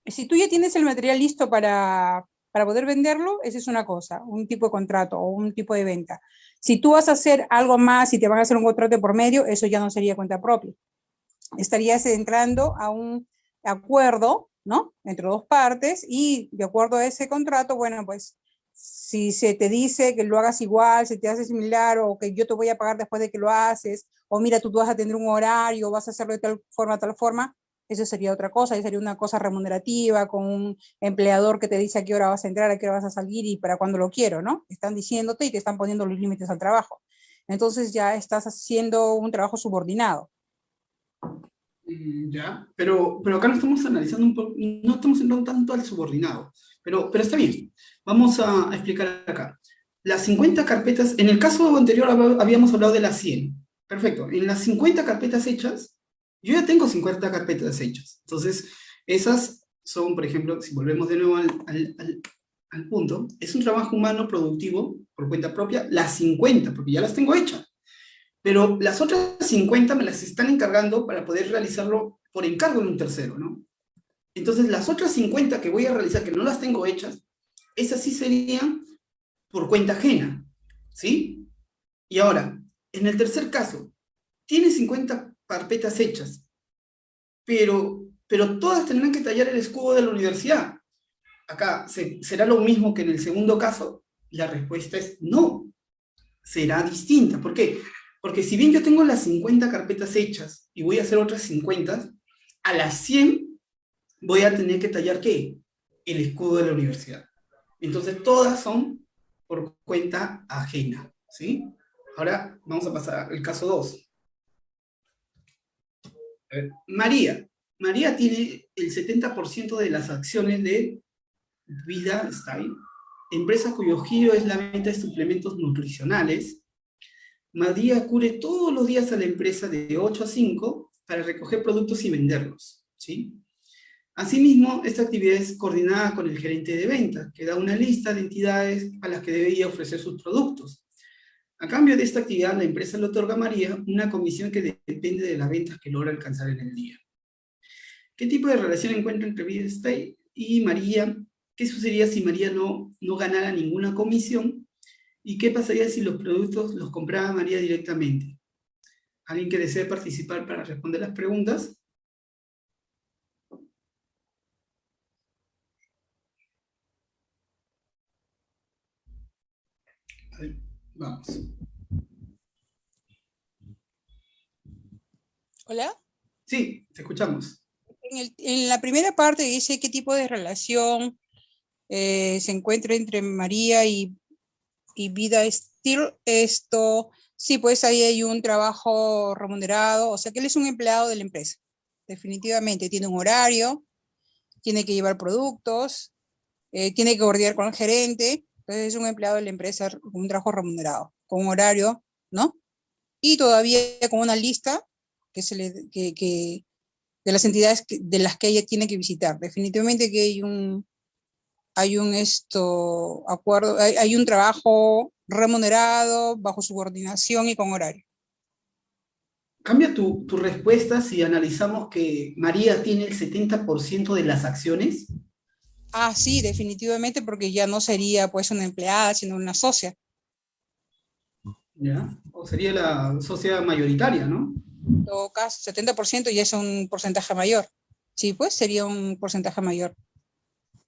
Si tú ya tienes el material listo para poder venderlo, esa es una cosa, un tipo de contrato o un tipo de venta. Si tú vas a hacer algo más y te van a hacer un contrato por medio, eso ya no sería cuenta propia. Estarías entrando a un acuerdo, ¿no? Entre dos partes y de acuerdo a ese contrato, bueno, pues si se te dice que lo hagas igual, se te hace similar o que yo te voy a pagar después de que lo haces, o mira, tú vas a tener un horario, vas a hacerlo de tal forma, eso sería otra cosa, y sería una cosa remunerativa con un empleador que te dice a qué hora vas a entrar, a qué hora vas a salir y para cuándo lo quiero, ¿no? Están diciéndote y te están poniendo los límites al trabajo. Entonces ya estás haciendo un trabajo subordinado. Ya, pero acá no estamos analizando no estamos entrando tanto al subordinado, pero está bien. Vamos a explicar acá. Las 50 carpetas, en el caso anterior habíamos hablado de las 100. Perfecto. En las 50 carpetas hechas, yo ya tengo 50 carpetas hechas. Entonces, esas son, por ejemplo, si volvemos de nuevo al punto, es un trabajo humano productivo por cuenta propia, las 50, porque ya las tengo hechas. Pero las otras 50 me las están encargando para poder realizarlo por encargo de un tercero, ¿no? Entonces, las otras 50 que voy a realizar, que no las tengo hechas, esas sí serían por cuenta ajena, ¿sí? Y ahora, en el tercer caso, tiene 50 carpetas hechas, pero todas tendrán que tallar el escudo de la universidad. Acá, ¿será lo mismo que en el segundo caso? La respuesta es no, será distinta. ¿Por qué? Porque si bien yo tengo las 50 carpetas hechas y voy a hacer otras 50, a las 100 voy a tener que tallar, ¿qué? El escudo de la universidad. Entonces, todas son por cuenta ajena, ¿sí? Ahora vamos a pasar al caso 2. María. María tiene el 70% de las acciones de Vida Style, empresa cuyo giro es la venta de suplementos nutricionales. María acude todos los días a la empresa de 8 a 5 para recoger productos y venderlos, ¿sí? Asimismo, esta actividad es coordinada con el gerente de ventas, que da una lista de entidades a las que debería ofrecer sus productos. A cambio de esta actividad, la empresa le otorga a María una comisión que depende de las ventas que logra alcanzar en el día. ¿Qué tipo de relación encuentra entre VidaStyle y María? ¿Qué sucedería si María no ganara ninguna comisión? ¿Y qué pasaría si los productos los compraba María directamente? ¿Alguien que desee participar para responder las preguntas? A ver, vamos. Hola. Sí, te escuchamos. En la primera parte dice qué tipo de relación se encuentra entre María y VidaStyle. Esto, sí, pues ahí hay un trabajo remunerado, o sea que él es un empleado de la empresa. Definitivamente, tiene un horario, tiene que llevar productos, tiene que coordinar con el gerente, entonces es un empleado de la empresa con un trabajo remunerado, con un horario, ¿no? Y todavía con una lista que se le, de las entidades de las que ella tiene que visitar. Definitivamente que hay un acuerdo, hay un trabajo remunerado, bajo subordinación y con horario. Cambia tu respuesta si analizamos que María tiene el 70% de las acciones. Ah, sí, definitivamente, porque ya no sería pues una empleada, sino una socia. ¿Ya? O sería la sociedad mayoritaria, ¿no? En todo caso, 70% ya es un porcentaje mayor. Sí, pues sería un porcentaje mayor.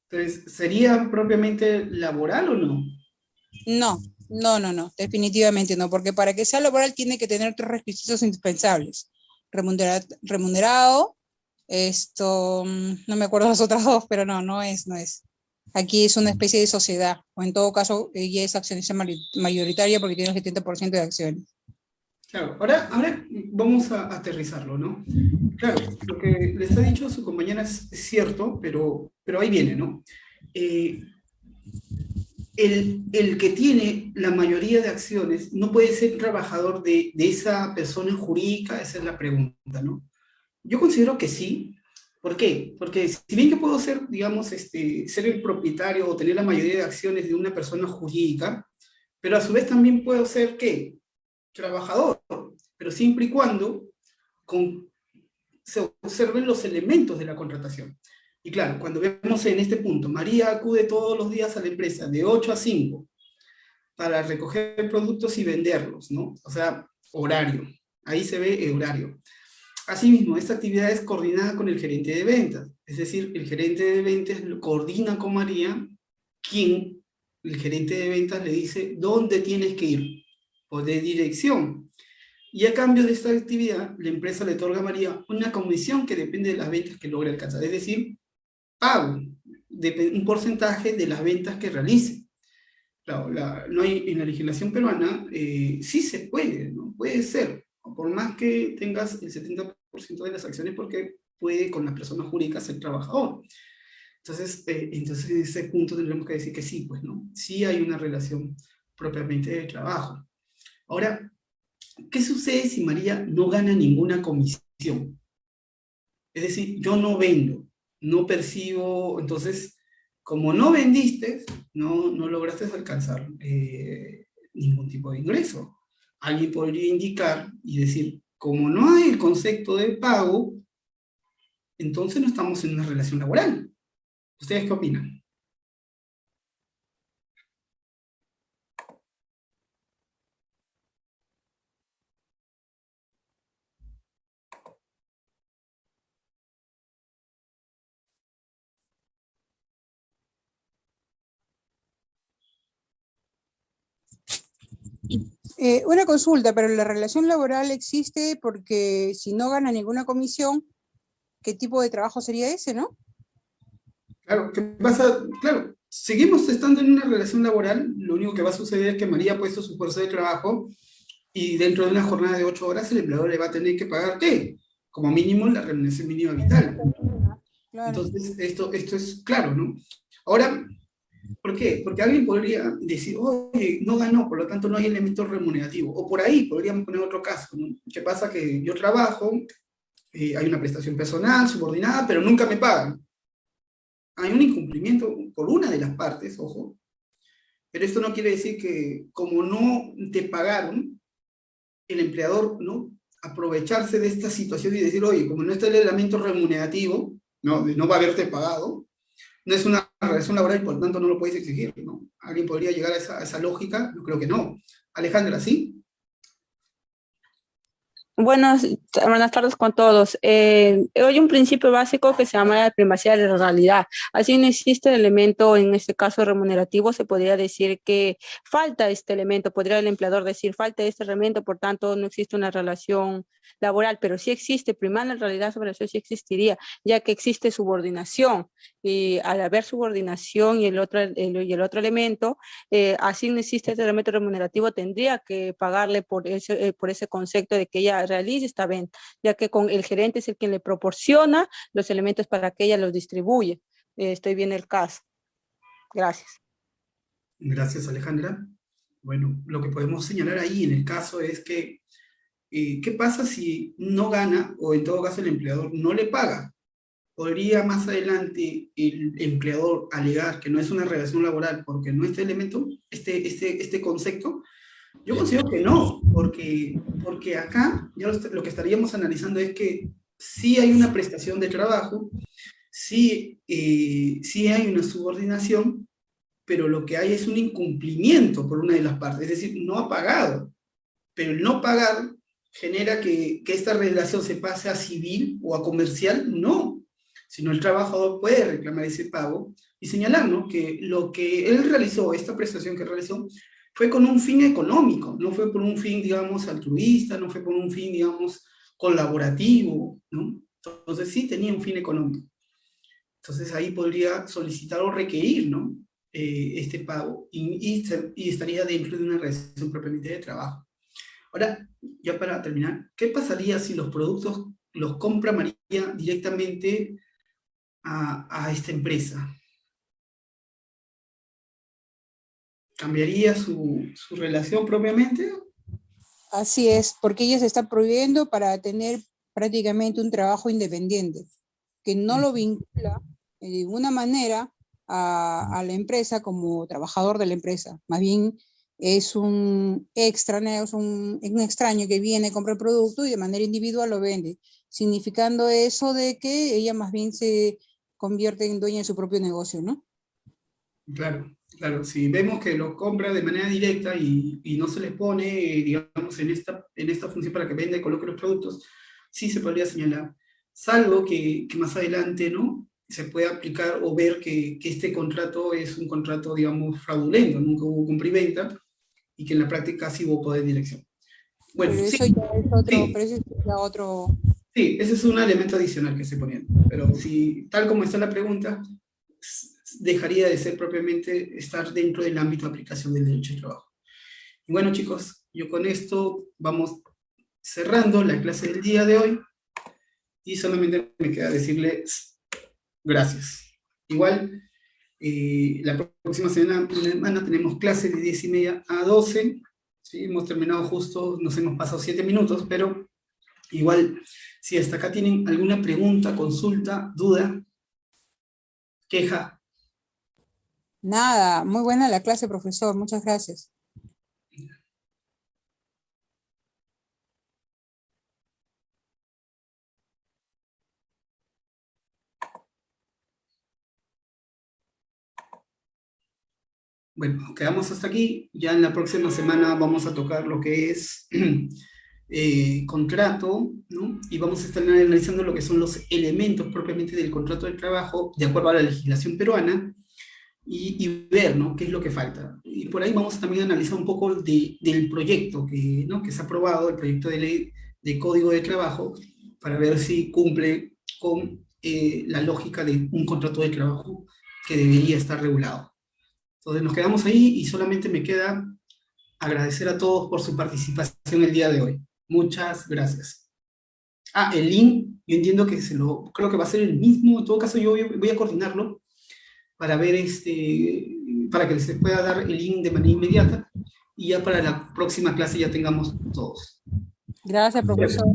Entonces, ¿sería propiamente laboral o no? No, no, definitivamente no, porque para que sea laboral tiene que tener 3 requisitos indispensables. Remunerado, no me acuerdo las otras 2, pero no es. Aquí es una especie de sociedad, o en todo caso, ella es accionista mayoritaria porque tiene el 70% de acciones. Claro, ahora vamos a aterrizarlo, ¿no? Claro, lo que les ha dicho su compañera es cierto, pero ahí viene, ¿no? El que tiene la mayoría de acciones no puede ser trabajador de esa persona jurídica, esa es la pregunta, ¿no? Yo considero que sí. ¿Por qué? Porque si bien yo puedo ser, digamos, ser el propietario o tener la mayoría de acciones de una persona jurídica, pero a su vez también puedo ser, ¿qué? Trabajador, pero siempre y cuando se observen los elementos de la contratación. Y claro, cuando vemos en este punto, María acude todos los días a la empresa de 8 a 5 para recoger productos y venderlos, ¿no? O sea, horario. Ahí se ve el horario. Asimismo, esta actividad es coordinada con el gerente de ventas. Es decir, el gerente de ventas coordina con María, quien el gerente de ventas le dice dónde tienes que ir, o de dirección. Y a cambio de esta actividad, la empresa le otorga a María una comisión que depende de las ventas que logre alcanzar. Es decir, pago de un porcentaje de las ventas que realice. Claro, no hay, en la legislación peruana sí se puede, ¿no? Puede ser, por más que tengas el 70% de las acciones, porque puede con la persona jurídica ser trabajador. Entonces, en ese punto tendremos que decir que sí, pues, ¿no? Sí hay una relación propiamente de trabajo. Ahora, ¿qué sucede si María no gana ninguna comisión? Es decir, yo no vendo, no percibo, entonces, como no vendiste, no lograste alcanzar ningún tipo de ingreso. Alguien podría indicar y decir, como no hay el concepto de pago, entonces no estamos en una relación laboral. ¿Ustedes qué opinan? Una consulta, pero la relación laboral existe porque si no gana ninguna comisión, ¿qué tipo de trabajo sería ese, no? Claro, ¿qué pasa? Claro, seguimos estando en una relación laboral, lo único que va a suceder es que María ha puesto su fuerza de trabajo y dentro de una jornada de 8 horas el empleador le va a tener que pagar, ¿qué? Como mínimo la remuneración mínima vital. Claro. Entonces, esto es claro, ¿no? Ahora, ¿por qué? Porque alguien podría decir, oye, no ganó, por lo tanto no hay elemento remunerativo. O por ahí podríamos poner otro caso, ¿no? ¿Qué pasa? Que yo trabajo, hay una prestación personal, subordinada, pero nunca me pagan. Hay un incumplimiento por una de las partes, ojo, pero esto no quiere decir que como no te pagaron, el empleador, ¿no? Aprovecharse de esta situación y decir, oye, como no está el elemento remunerativo, ¿no? De no haberte pagado, no es una relación laboral y por lo tanto no lo puedes exigir, ¿no? ¿Alguien podría llegar a esa lógica? Yo creo que no. Alejandra, ¿sí? Buenas tardes con todos. Hay un principio básico que se llama la primacía de la realidad. Así no existe el elemento, en este caso remunerativo, se podría decir que falta este elemento, podría el empleador decir falta este elemento, por tanto no existe una relación laboral, pero sí existe, primar la realidad sobre eso sí existiría, ya que existe subordinación y al haber subordinación y el otro elemento, así no existe este elemento remunerativo, tendría que pagarle por ese concepto de que ella realice esta venta, ya que con el gerente es el quien le proporciona los elementos para que ella los distribuye. Estoy bien el caso. Gracias. Gracias, Alejandra. Bueno, lo que podemos señalar ahí en el caso es que, ¿qué pasa si no gana o en todo caso el empleador no le paga? ¿Podría más adelante el empleador alegar que no es una relación laboral porque no este elemento, este concepto? Yo considero que no, porque acá ya lo que estaríamos analizando es que sí hay una prestación de trabajo, sí hay una subordinación, pero lo que hay es un incumplimiento por una de las partes, es decir, no ha pagado, pero el no pagar genera que esta relación se pase a civil o a comercial, no, sino el trabajador puede reclamar ese pago y señalar, ¿no? Que lo que él realizó, esta prestación que realizó, fue con un fin económico, no fue por un fin, digamos, altruista, no fue por un fin, digamos, colaborativo, ¿no? Entonces sí tenía un fin económico. Entonces ahí podría solicitar o requerir, ¿no? Este pago y estaría dentro de una relación propiamente de trabajo. Ahora, ya para terminar, ¿qué pasaría si los productos los compra María directamente a esta empresa? ¿Cambiaría su relación propiamente? Así es, porque ella se está prohibiendo para tener prácticamente un trabajo independiente, que no lo vincula de ninguna manera a la empresa como trabajador de la empresa. Más bien es un extra, ¿no? Es un extraño que viene, compra el producto y de manera individual lo vende, significando eso de que ella más bien se convierte en dueña de su propio negocio, ¿no? Claro, claro. Si vemos que lo compra de manera directa y no se les pone, digamos, en esta función para que venda y coloque los productos, sí se podría señalar. Salvo que más adelante, ¿no? Se puede aplicar o ver que este contrato es un contrato, digamos, fraudulento, nunca hubo compra y venta, y que en la práctica sí hubo poder de dirección. Bueno, Pero sí, eso ya es otro, sí, pero eso es ya otro. sí, ese es un elemento adicional que se pone. Pero si, tal como está la pregunta, dejaría de ser propiamente estar dentro del ámbito de aplicación del derecho de trabajo. Y bueno, chicos, yo con esto vamos cerrando la clase del día de hoy y solamente me queda decirles gracias. Igual, la próxima semana tenemos clase de 10:30 a 12. ¿Sí? Hemos terminado justo, nos hemos pasado 7 minutos, pero igual, si hasta acá tienen alguna pregunta, consulta, duda, queja, Nada, muy buena la clase, profesor. Muchas gracias. Bueno, quedamos hasta aquí. Ya en la próxima semana vamos a tocar lo que es contrato, ¿no? Y vamos a estar analizando lo que son los elementos propiamente del contrato de trabajo de acuerdo a la legislación peruana y ver, ¿no? Qué es lo que falta. Y por ahí vamos a también analizar un poco del proyecto que, ¿no? que se ha aprobado, el proyecto de ley de Código de Trabajo, para ver si cumple con la lógica de un contrato de trabajo que debería estar regulado. Entonces nos quedamos ahí y solamente me queda agradecer a todos por su participación el día de hoy. Muchas gracias. Ah, el link, yo entiendo que creo que va a ser el mismo, en todo caso yo voy a coordinarlo para ver para que se pueda dar el link de manera inmediata y ya para la próxima clase ya tengamos todos. Gracias, profesor.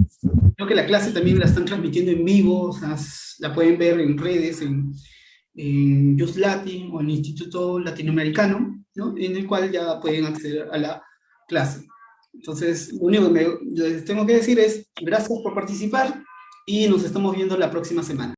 Creo que la clase también la están transmitiendo en vivo, o sea, la pueden ver en redes, en Just Latin o en el Instituto Latinoamericano, ¿no? En el cual ya pueden acceder a la clase. Entonces, lo único que les tengo que decir es gracias por participar y nos estamos viendo la próxima semana.